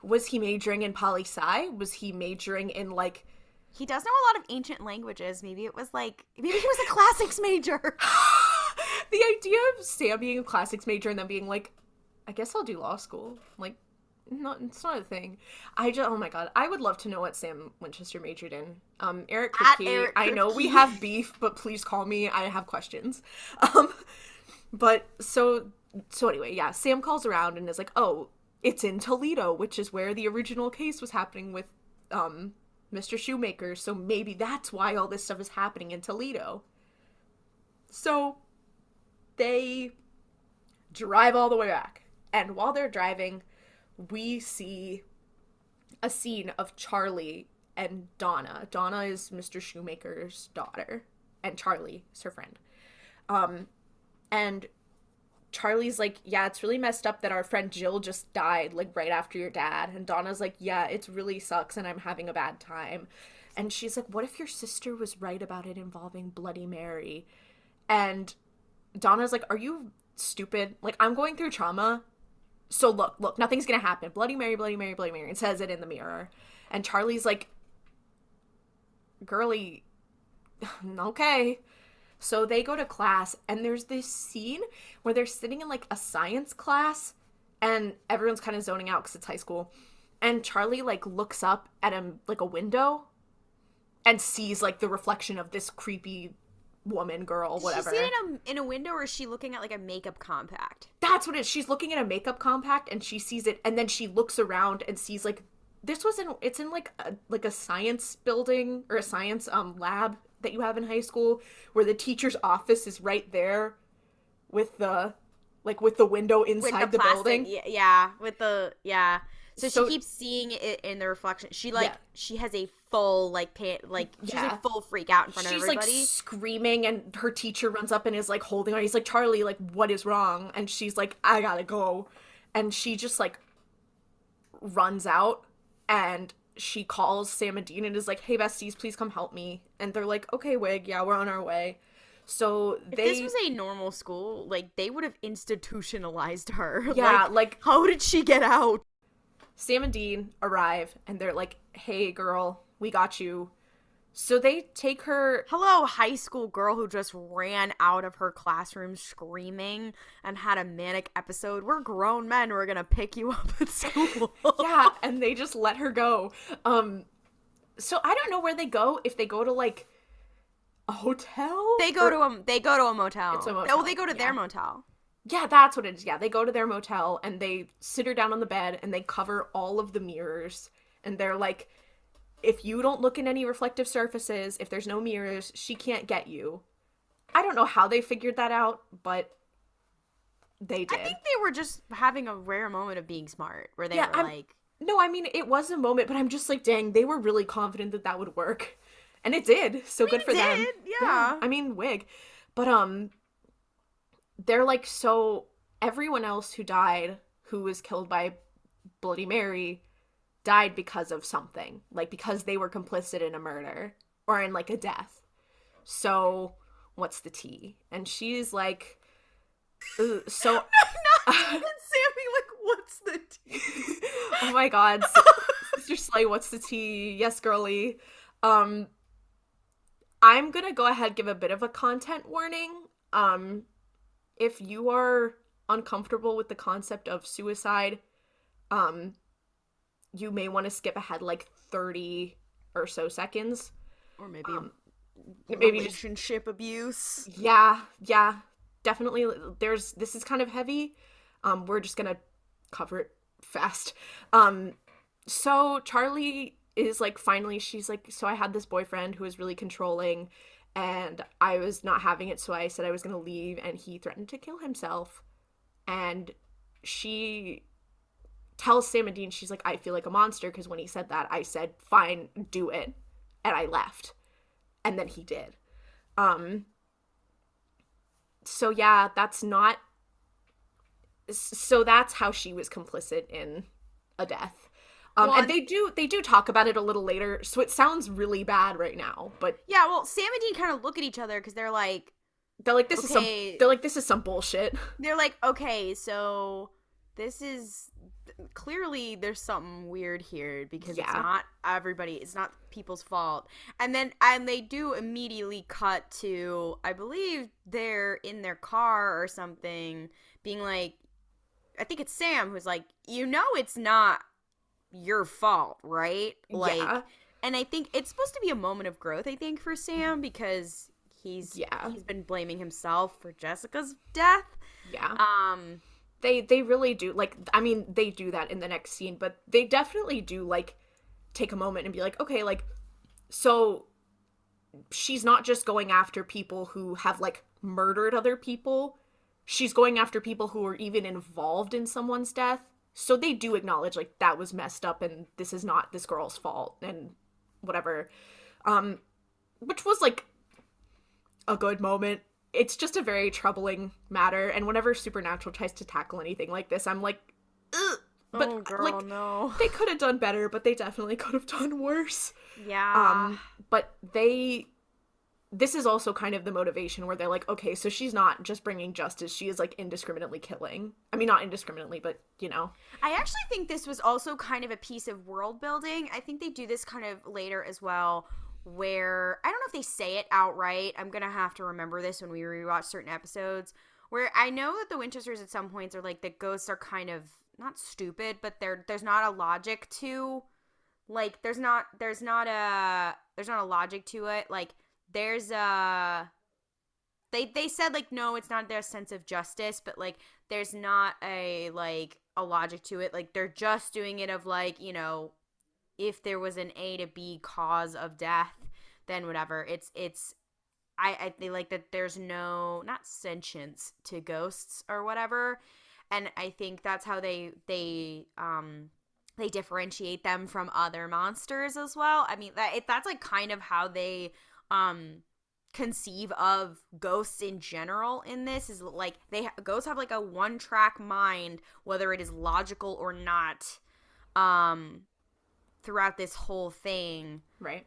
A: was he majoring in poli-sci? Was he majoring in, like...
B: He does know a lot of ancient languages. Maybe he was a classics major.
A: The idea of Sam being a classics major and then being like, I guess I'll do law school. Like, no, it's not a thing. Oh my god, I would love to know what Sam Winchester majored in. Eric Kripke, I know we have beef, but please call me. I have questions. But so anyway, yeah, Sam calls around and is like, oh, it's in Toledo, which is where the original case was happening with Mr. Shoemaker. So maybe that's why all this stuff is happening in Toledo. So they drive all the way back. And while they're driving, we see a scene of Charlie and Donna. Donna is Mr. Shoemaker's daughter, and Charlie is her friend. And Charlie's like, yeah, it's really messed up that our friend Jill just died, like, right after your dad. And Donna's like, yeah, it really sucks, and I'm having a bad time. And she's like, what if your sister was right about it involving Bloody Mary? And Donna's like, are you stupid? Like, I'm going through trauma. So look, nothing's gonna happen. Bloody Mary, Bloody Mary, Bloody Mary. And says it in the mirror. And Charlie's like, girly, okay. So they go to class, and there's this scene where they're sitting in, like, a science class, and everyone's kind of zoning out because it's high school. And Charlie, like, looks up at a window and sees, like, the reflection of this creepy woman, girl, whatever.
B: Does she see it in a window, or is she looking at, like, a makeup compact?
A: That's what it is. She's looking at a makeup compact, and she sees it, and then she looks around and sees, like, it's in like a science building, or a science lab that you have in high school, where the teacher's office is right there with the window inside the building.
B: So she keeps seeing it in the reflection. She has a full she's a full freak out in front of everybody.
A: She's like screaming, and her teacher runs up and is like holding her. He's like, Charlie, like, what is wrong? And she's like, I gotta go. And she just like runs out, and she calls Sam and Dean and is like, hey, besties, please come help me. And they're like, okay, Wig, yeah, we're on our way. So
B: if this was a normal school, like, they would have institutionalized her.
A: Yeah, like,
B: how did she get out?
A: Sam and Dean arrive, and they're like, hey, girl, we got you. So they take her...
B: Hello, high school girl who just ran out of her classroom screaming and had a manic episode. We're grown men. We're gonna pick you up at school.
A: Yeah, and they just let her go. So I don't know where they go. If they go to, like, a hotel?
B: They go to a motel.
A: It's a motel.
B: Oh, they go to their motel.
A: Yeah, that's what it is. Yeah, they go to their motel, and they sit her down on the bed, and they cover all of the mirrors. And they're like, if you don't look in any reflective surfaces, if there's no mirrors, she can't get you. I don't know how they figured that out, but they did.
B: I think they were just having a rare moment of being smart, where they were like...
A: No, I mean, it was a moment, but I'm just like, dang, they were really confident that that would work. And it did, so good for them.
B: Yeah.
A: I mean, Wig. But, they're like, so everyone else who died, who was killed by Bloody Mary, died because of something. Like, because they were complicit in a murder. Or in, like, a death. So, what's the tea? And she's like, So
B: Not Dean and Sammy, like, what's the tea?
A: oh my god, Sister Slay, what's the tea? Yes, girly. Um, I'm gonna go ahead and give a bit of a content warning. Um, if you are uncomfortable with the concept of suicide, um, you may want to skip ahead like 30 or so seconds.
B: Or maybe
A: Maybe just
B: relationship abuse.
A: yeah, definitely. This is kind of heavy. We're just gonna cover it fast. So Charlie is like, finally, she's like, so I had this boyfriend who was really controlling, and I was not having it, so I said I was gonna leave, and he threatened to kill himself. And she tells Sam and Dean, she's like, I feel like a monster, because when he said that, I said, fine, do it, and I left. And then he did. So yeah, that's not, so that's how she was complicit in a death. And they do talk about it a little later, so it sounds really bad right now, but
B: yeah, well, Sam and Dean kind of look at each other because they're like,
A: this is some bullshit.
B: They're like, okay, so this is clearly there's something weird here because it's not everybody, it's not people's fault. And they do immediately cut to, I believe they're in their car or something, being like, I think it's Sam who's like, it's not your fault, right? Like, yeah. And I think it's supposed to be a moment of growth, I think, for Sam, because he's been blaming himself for Jessica's death.
A: Yeah. They really do, like, I mean, they do that in the next scene, but they definitely do, like, take a moment and be like, okay, like, so she's not just going after people who have, like, murdered other people. She's going after people who are even involved in someone's death. So they do acknowledge, like, that was messed up and this is not this girl's fault and whatever. Which was, like, a good moment. It's just a very troubling matter, and whenever Supernatural tries to tackle anything like this, I'm like, ugh. But,
B: oh, girl,
A: like,
B: no.
A: They could have done better, but they definitely could have done worse.
B: Yeah.
A: But this is also kind of the motivation where they're like, okay, so she's not just bringing justice, she is, like, indiscriminately killing. I mean, not indiscriminately, but,
B: I actually think this was also kind of a piece of world building. I think they do this kind of later as well, where, I don't know if they say it outright, I'm gonna have to remember this when we rewatch certain episodes, where I know that the Winchesters at some points are like, the ghosts are kind of, not stupid, but there's not a logic to, like, there's not a logic to it, like, there's a, they said, like, no, it's not their sense of justice, but, like, there's not a, like, a logic to it, like, they're just doing it of, like, if there was an A to B cause of death, then whatever. I feel like that there's no, not sentience to ghosts or whatever. And I think that's how they differentiate them from other monsters as well. I mean, that's like kind of how they conceive of ghosts in general in this, is like ghosts have like a one-track mind, whether it is logical or not, throughout this whole thing.
A: Right.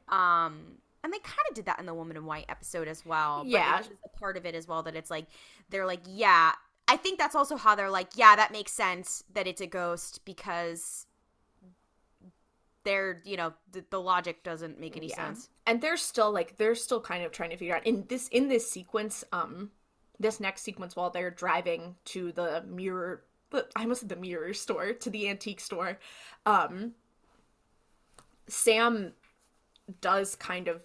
B: And they kind of did that in the Woman in White episode as well.
A: Yeah.
B: But it's just a part of it as well that it's like, they're like, yeah. I think that's also how they're like, yeah, that makes sense that it's a ghost, because they're, the logic doesn't make any sense.
A: And they're still kind of trying to figure out in this sequence, this next sequence, while they're driving to the mirror, I almost said the mirror store, to the antique store, Sam does kind of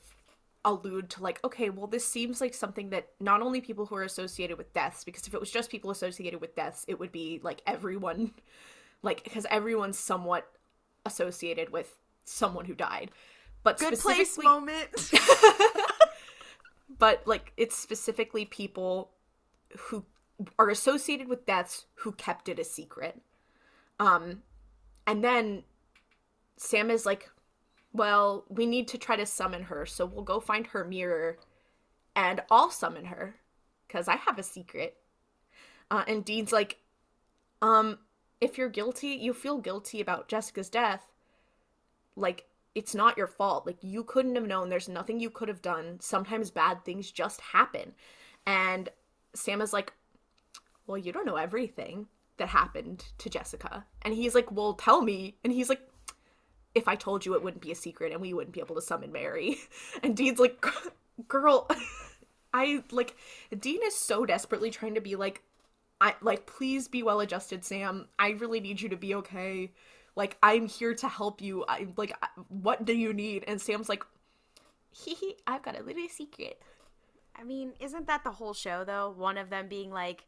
A: allude to, like, okay, well, this seems like something that not only people who are associated with deaths, because if it was just people associated with deaths, it would be like everyone, like, because everyone's somewhat associated with someone who died, but
B: good place moment.
A: But, like, it's specifically people who are associated with deaths who kept it a secret. And then Sam is like, well, we need to try to summon her, so we'll go find her mirror, and I'll summon her, because I have a secret. And Dean's like, if you're guilty, you feel guilty about Jessica's death, like, it's not your fault. Like, you couldn't have known. There's nothing you could have done. Sometimes bad things just happen. And Sam is like, well, you don't know everything that happened to Jessica. And he's like, well, tell me. And he's like, if I told you, it wouldn't be a secret and we wouldn't be able to summon Mary. And Dean's like, girl, Dean is so desperately trying to be like, please be well adjusted, Sam. I really need you to be okay. Like, I'm here to help you. What do you need? And Sam's like, I've got a little secret.
B: I mean, isn't that the whole show, though? One of them being like,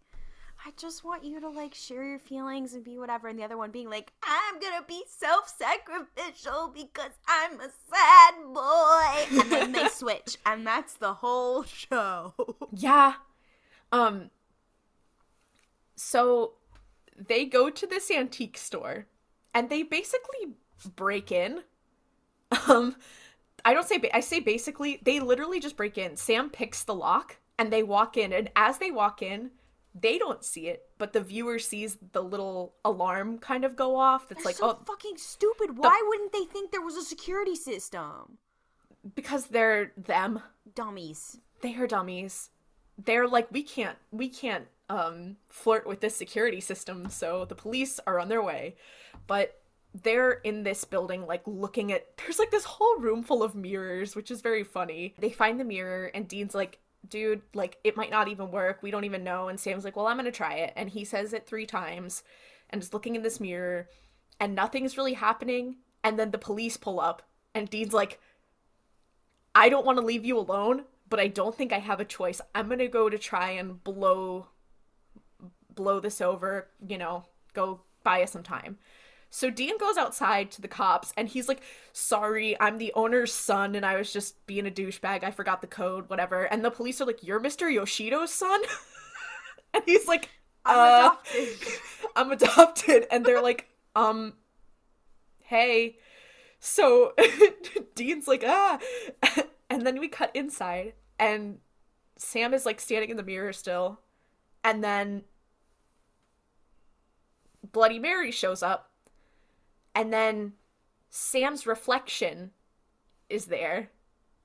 B: I just want you to, like, share your feelings and be whatever. And the other one being like, I'm gonna be self-sacrificial because I'm a sad boy. And then they switch. And that's the whole show.
A: Yeah. So they go to this antique store and they basically break in. I say basically, they literally just break in. Sam picks the lock and they walk in, and as they walk in, they don't see it, but the viewer sees the little alarm kind of go off. That's like,
B: so fucking stupid. Why wouldn't they think there was a security system?
A: Because they're them.
B: Dummies.
A: They are dummies. They're like, we can't flirt with this security system, so the police are on their way. But they're in this building, like, looking at, there's like this whole room full of mirrors, which is very funny. They find the mirror and Dean's like, dude, like, it might not even work, we don't even know. And Sam's like, well, I'm gonna try it. And he says it 3 times and is looking in this mirror and nothing's really happening. And then the police pull up and Dean's like, I don't want to leave you alone, but I don't think I have a choice. I'm gonna go to try and blow this over, go buy us some time. So Dean goes outside to the cops and he's like, sorry, I'm the owner's son and I was just being a douchebag. I forgot the code, whatever. And the police are like, you're Mr. Yoshido's son? And he's like, I'm adopted. And they're like, hey. So Dean's like, And then we cut inside and Sam is like standing in the mirror still. And then Bloody Mary shows up. And then Sam's reflection is there,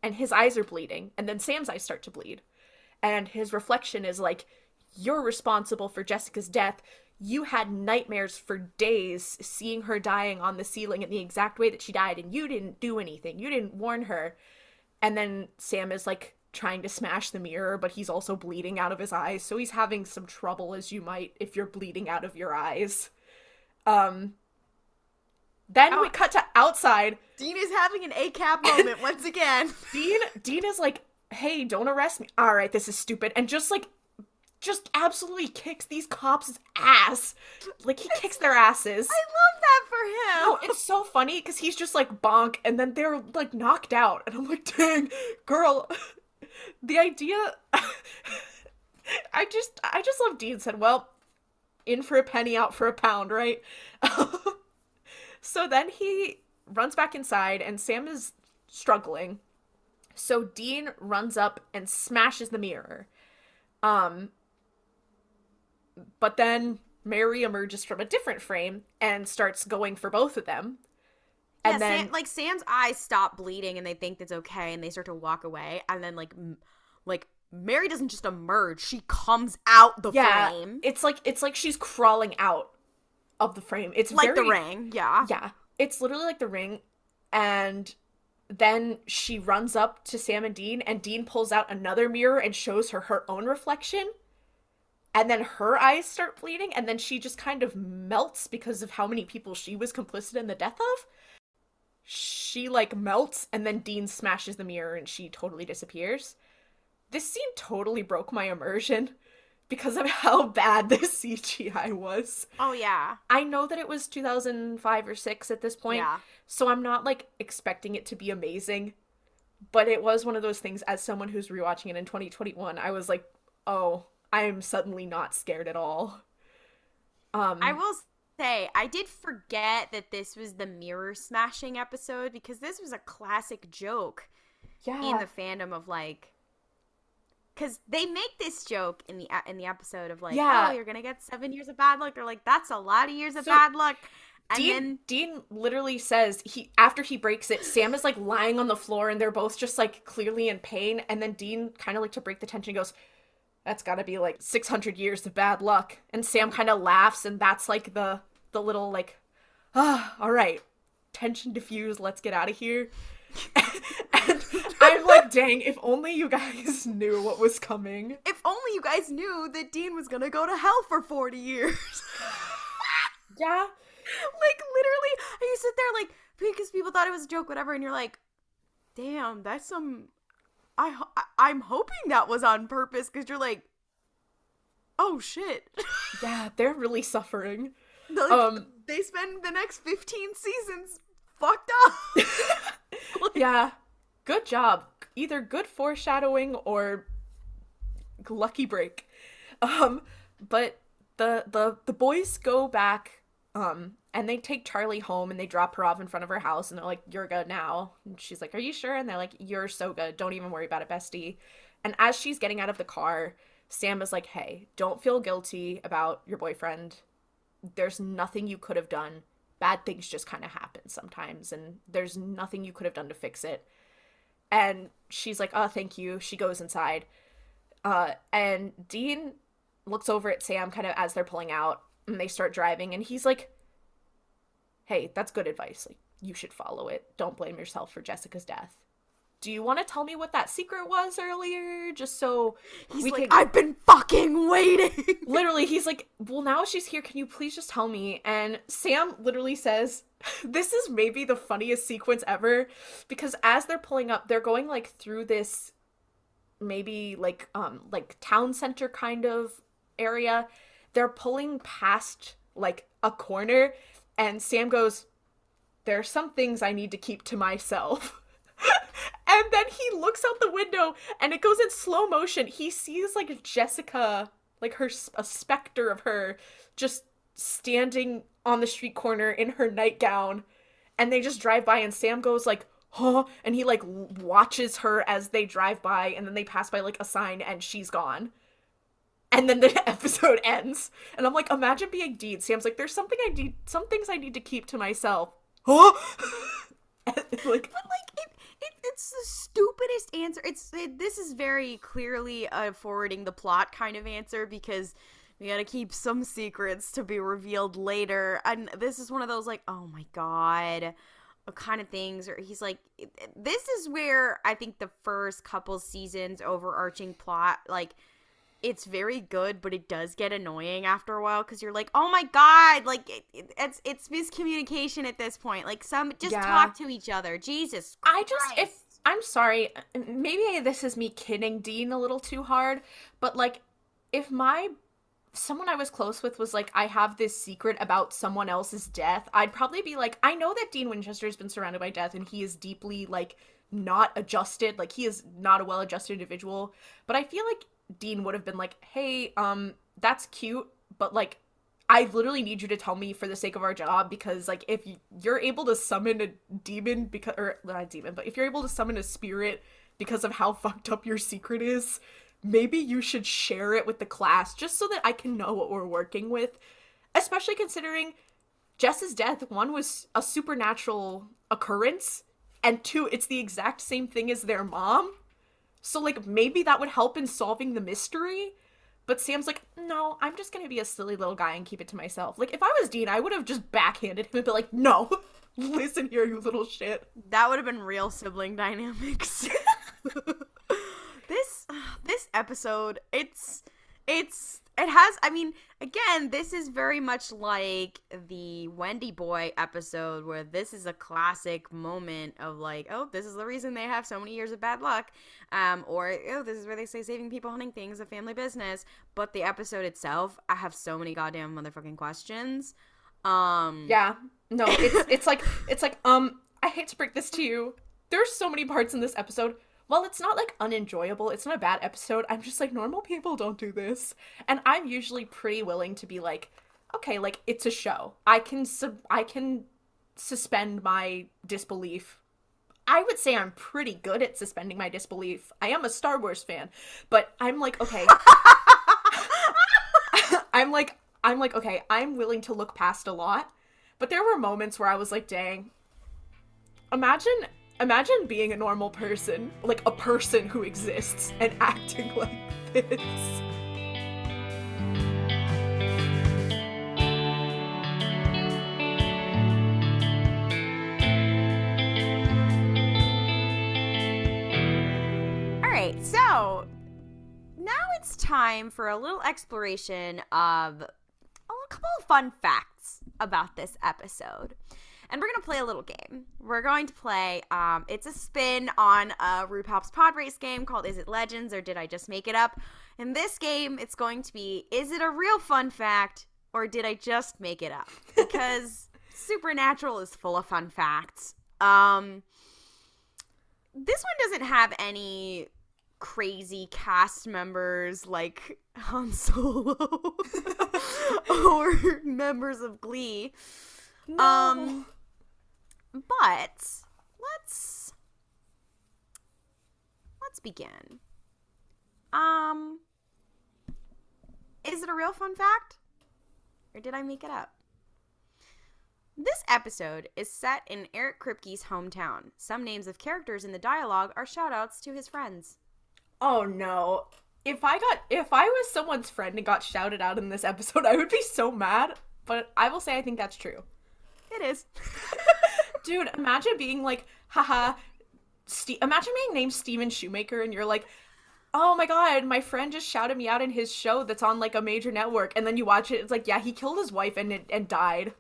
A: and his eyes are bleeding, and then Sam's eyes start to bleed. And his reflection is like, you're responsible for Jessica's death. You had nightmares for days seeing her dying on the ceiling in the exact way that she died, and you didn't do anything. You didn't warn her. And then Sam is like trying to smash the mirror, but he's also bleeding out of his eyes, so he's having some trouble, as you might if you're bleeding out of your eyes. Then we cut to outside.
B: Dean is having an ACAB moment once again.
A: Dean is like, hey, don't arrest me. All right, this is stupid. And just absolutely kicks these cops' ass. Like, he kicks their asses.
B: I love that for him.
A: No, it's so funny because he's just like, bonk, and then they're like knocked out. And I'm like, dang, girl. The idea... I just love Dean said, well, in for a penny, out for a pound, right? So then he runs back inside and Sam is struggling. So Dean runs up and smashes the mirror. But then Mary emerges from a different frame and starts going for both of them. And then
B: Sam's eyes stop bleeding and they think it's okay and they start to walk away. And then like Mary doesn't just emerge, she comes out the frame.
A: It's like she's crawling out of the frame. It's
B: like The Ring. Yeah,
A: it's literally like The Ring. And then she runs up to Sam and Dean pulls out another mirror and shows her own reflection, and then her eyes start bleeding, and then she just kind of melts because of how many people she was complicit in the death of. She like melts, and then Dean smashes the mirror and she totally disappears. This scene totally broke my immersion because of how bad this CGI was.
B: Oh, yeah.
A: I know that it was 2005 or 6 at this point, so I'm not, like, expecting it to be amazing, but it was one of those things, as someone who's rewatching it in 2021, I was like, oh, I am suddenly not scared at all.
B: I will say, I did forget that this was the mirror smashing episode, because this was a classic joke in the fandom of, like, because they make this joke in the episode of like, oh, you're gonna get 7 years of bad luck. They're like, that's a lot of years of bad luck. And
A: Dean literally says after he breaks it, Sam is like lying on the floor and they're both just like clearly in pain. And then Dean kind of like to break the tension goes, that's gotta be like 600 years of bad luck. And Sam kind of laughs, and that's like the little like, all right, tension diffused, let's get out of here. And I'm like, dang, if only you guys knew what was coming.
B: If only you guys knew that Dean was gonna go to hell for 40 years.
A: Yeah.
B: Like, literally, and you sit there, like, because people thought it was a joke, whatever, and you're like, damn, that's some... I'm hoping that was on purpose, because you're like, oh, shit.
A: Yeah, they're really suffering.
B: Like, they spend the next 15 seasons fucked up.
A: Like, yeah, good job. Either good foreshadowing or lucky break. But the boys go back, and they take Charlie home, and they drop her off in front of her house, and they're like, you're good now. And she's like, are you sure? And they're like, you're so good. Don't even worry about it, bestie. And as she's getting out of the car, Sam is like, hey, don't feel guilty about your boyfriend. There's nothing you could have done. Bad things just kind of happen sometimes, and there's nothing you could have done to fix it. And she's like, oh, thank you. She goes inside. And Dean looks over at Sam kind of as they're pulling out, and they start driving, and he's like, hey, that's good advice. Like, you should follow it. Don't blame yourself for Jessica's death. Do you want to tell me what that secret was earlier? Just so
B: he's like, I've been fucking waiting.
A: Literally, he's like, well, now she's here. Can you please just tell me? And Sam literally says, this is maybe the funniest sequence ever, because as they're pulling up, they're going like through this maybe like town center kind of area. They're pulling past like a corner, and Sam goes, there are some things I need to keep to myself. And then he looks out the window, and it goes in slow motion. He sees like Jessica, like a specter of her, just standing on the street corner in her nightgown, and they just drive by, and Sam goes like, huh, and he like watches her as they drive by, and then they pass by like a sign, and she's gone. And then the episode ends, and I'm like, imagine being Dean. Sam's like, there's some things I need to keep to myself. Huh?
B: It's the stupidest answer. This is very clearly a forwarding the plot kind of answer, because we gotta keep some secrets to be revealed later. And this is one of those like, oh my god, kind of things. Or he's like, this is where I think the first couple seasons overarching plot, like, it's very good, but it does get annoying after a while, because you're like, oh my god, like, it's miscommunication at this point. Like, talk to each other. Jesus Christ.
A: I'm sorry, maybe this is me kidding Dean a little too hard, but like, if someone I was close with was like, I have this secret about someone else's death, I'd probably be like, I know that Dean Winchester has been surrounded by death, and he is deeply, like, not adjusted, like, he is not a well-adjusted individual, but I feel like Dean would have been like, hey, that's cute, but like, I literally need you to tell me for the sake of our job, because like, if you're able to summon a demon if you're able to summon a spirit because of how fucked up your secret is, maybe you should share it with the class, just so that I can know what we're working with, especially considering Jess's death, one, was a supernatural occurrence, and two, it's the exact same thing as their mom. So, like, maybe that would help in solving the mystery. But Sam's like, no, I'm just gonna be a silly little guy and keep it to myself. Like, if I was Dean, I would have just backhanded him and been like, no, listen here, you little shit.
B: That would have been real sibling dynamics. This episode, it has, I mean, again, this is very much like the Wendy Boy episode, where this is a classic moment of like, oh, this is the reason they have so many years of bad luck, or, oh, this is where they say saving people, hunting things, a family business. But the episode itself, I have so many goddamn motherfucking questions.
A: Yeah, no, it's like, I hate to break this to you, there's so many parts in this episode. Well, it's not, like, unenjoyable, it's not a bad episode, I'm just like, normal people don't do this. And I'm usually pretty willing to be like, okay, like, it's a show. I can suspend my disbelief. I would say I'm pretty good at suspending my disbelief. I am a Star Wars fan, but I'm like, okay. I'm like, okay, I'm willing to look past a lot. But there were moments where I was like, dang, imagine being a normal person, like a person who exists, and acting like this.
B: time for a little exploration of a couple of fun facts about this episode. And we're going to play a little game. We're going to play, it's a spin on RuPaul's Pod Race game called Is It Legends or Did I Just Make It Up? In this game, it's going to be, is it a real fun fact or did I just make it up? Because Supernatural is full of fun facts. This one doesn't have any crazy cast members like Han Solo or members of Glee.
A: No.
B: But let's begin. Is it a real fun fact? Or did I make it up? This episode is set in Eric Kripke's hometown. Some names of characters in the dialogue are shoutouts to his friends.
A: Oh no. If I was someone's friend and got shouted out in this episode, I would be so mad. But I will say I think that's true.
B: It is.
A: Dude, imagine being like, haha, imagine being named Steven Shoemaker and you're like, oh my god, my friend just shouted me out in his show that's on like a major network. And then you watch it, it's like, yeah, he killed his wife and died.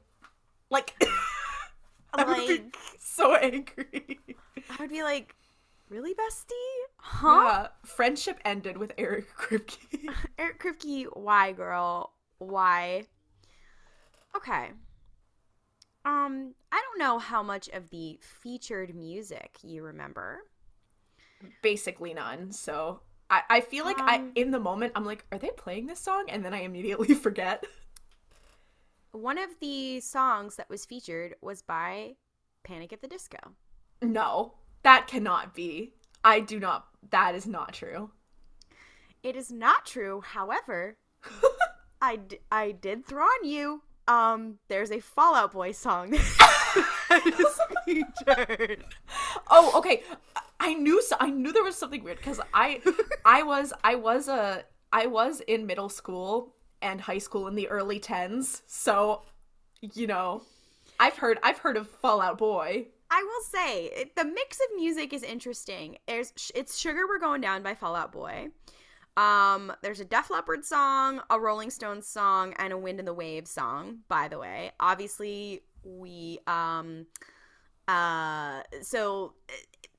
A: Like, I would be so angry.
B: I would be like, really, bestie? Huh?
A: Yeah, friendship ended with Eric Kripke.
B: Eric Kripke, why, girl? Why? Okay. I don't know how much of the featured music you remember.
A: Basically none, so I feel like in the moment, I'm like, are they playing this song? And then I immediately forget.
B: One of the songs that was featured was by Panic at the Disco.
A: No, that cannot be. That is not true.
B: It is not true. However, I did throw on you. There's a Fall Out Boy song that is featured.
A: Oh, okay. I knew there was something weird because I was in middle school and high school in the early 10s, so you know, I've heard of Fall Out Boy.
B: I will say the mix of music is interesting. It's Sugar We're Going Down by Fall Out Boy. There's a Def Leppard song, a Rolling Stones song, and a Wind in the Waves song, by the way. Obviously, so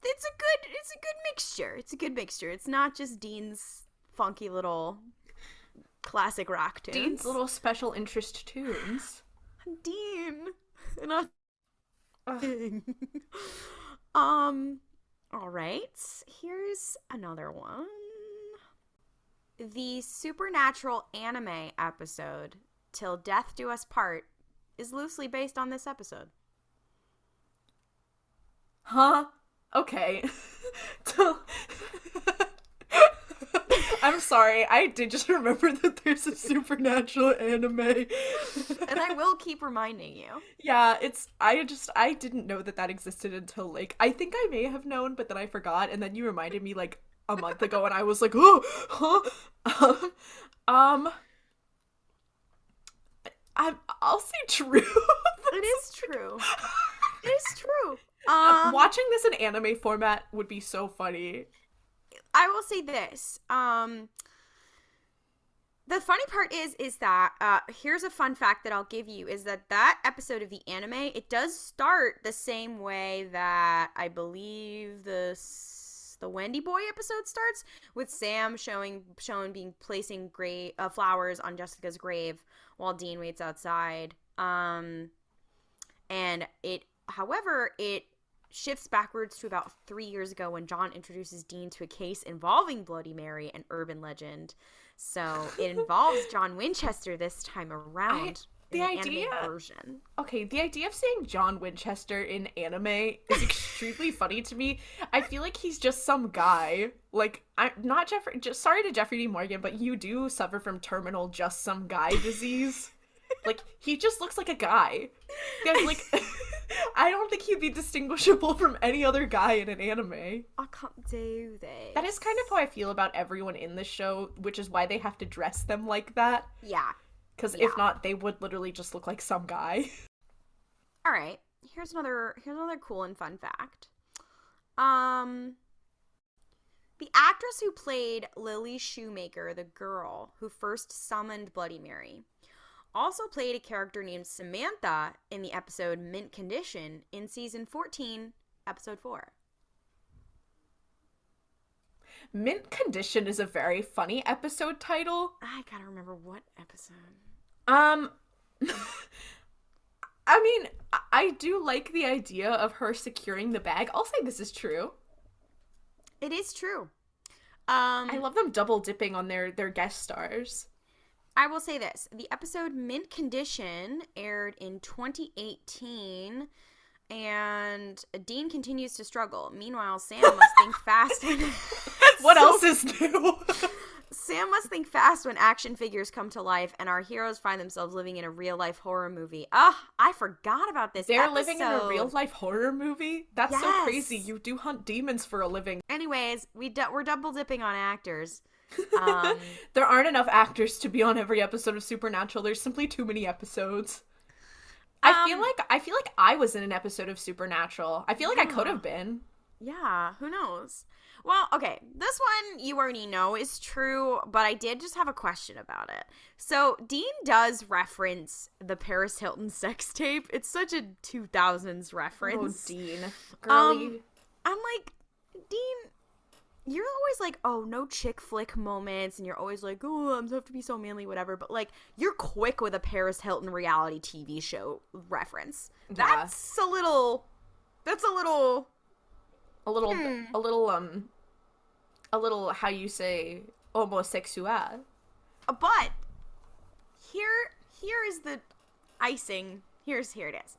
B: it's a good mixture. It's a good mixture. It's not just Dean's funky little classic rock tunes.
A: Dean's little special interest tunes.
B: Dean. Not all right. Here's another one. The Supernatural anime episode, Till Death Do Us Part, is loosely based on this episode.
A: Huh? Okay. I'm sorry, I did just remember that there's a Supernatural anime.
B: And I will keep reminding you.
A: Yeah, I didn't know that existed until, like, I think I may have known, but then I forgot, and then you reminded me, like, a month ago, and I was like, oh, huh? I'll say true.
B: It is true. It is true.
A: Watching this in anime format would be so funny.
B: I will say this. The funny part is that here's a fun fact that I'll give you is that episode of the anime, it does start the same way that I believe the Wendy Boy episode starts, with Sam placing flowers on Jessica's grave while Dean waits outside. And however, it shifts backwards to about 3 years ago when John introduces Dean to a case involving Bloody Mary, an urban legend. So it involves John Winchester this time around. The idea version.
A: Okay, the idea of saying John Winchester in anime is extremely funny to me. I feel like he's just some guy. Like, I'm not Jeffrey. Sorry to Jeffrey D. Morgan, but you do suffer from terminal just some guy disease. Like, he just looks like a guy. Yeah, like, I don't think he'd be distinguishable from any other guy in an anime.
B: I can't do this.
A: That is kind of how I feel about everyone in this show, which is why they have to dress them like that.
B: Yeah.
A: Because if not, they would literally just look like some guy.
B: All right. Here's another cool and fun fact. The actress who played Lily Shoemaker, the girl who first summoned Bloody Mary, also played a character named Samantha in the episode Mint Condition in season 14, episode 4.
A: Mint Condition is a very funny episode title.
B: I gotta remember what episode.
A: I mean, I do like the idea of her securing the bag. I'll say this is true.
B: It is true.
A: I love them double dipping on their guest stars.
B: I will say this. The episode Mint Condition aired in 2018, and Dean continues to struggle. Meanwhile, Sam must think fast when...
A: What else is new?
B: Sam must think fast when action figures come to life and our heroes find themselves living in a real-life horror movie. I forgot about this
A: They're
B: episode.
A: living in a real-life horror movie? That's
B: Yes.
A: so crazy. You do hunt demons for a living.
B: Anyways, we're double-dipping on actors.
A: There aren't enough actors to be on every episode of Supernatural. There's simply too many episodes. I feel like I was in an episode of Supernatural. I feel like I could have been.
B: Yeah, who knows? Well, okay, this one you already know is true, but I did just have a question about it. So, Dean does reference the Paris Hilton sex tape. It's such a 2000s reference.
A: Oh, Dean. Girly.
B: I'm like, Dean, you're always like, oh, no chick flick moments, and you're always like, oh, I'm have to be so manly, whatever, but like, you're quick with a Paris Hilton reality TV show reference.
A: Yeah.
B: That's a little,
A: a little, how you say, homosexual.
B: But here is the icing. Here it is.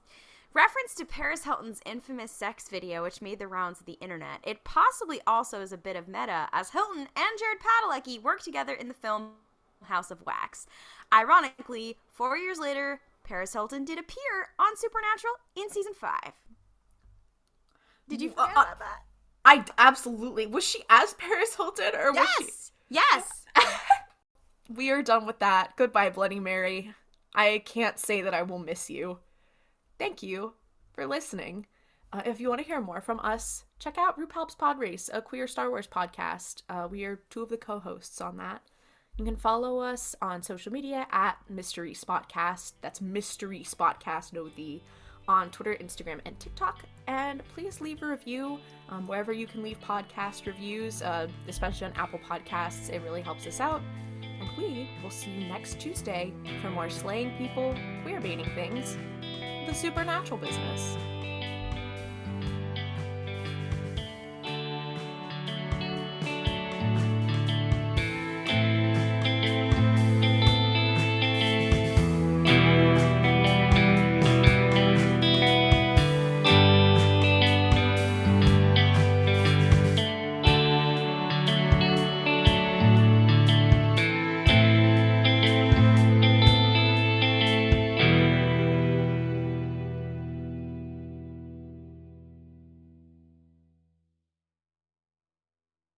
B: Reference to Paris Hilton's infamous sex video, which made the rounds of the internet. It possibly also is a bit of meta, as Hilton and Jared Padalecki worked together in the film House of Wax. Ironically, 4 years later, Paris Hilton did appear on Supernatural in season 5. Did you forget about that?
A: I absolutely. Was she as Paris Hilton, or was she?
B: Yes.
A: We are done with that. Goodbye, Bloody Mary. I can't say that I will miss you. Thank you for listening. If you want to hear more from us, check out RuPaul's Pod Race, a queer Star Wars podcast. We are 2 of the co-hosts on that. You can follow us on social media at Mystery Spotcast. That's Mystery Spotcast, no the, on Twitter, Instagram, and TikTok. And please leave a review wherever you can leave podcast reviews, especially on Apple Podcasts. It really helps us out. And we will see you next Tuesday for more slaying people, queer baiting things, the supernatural business.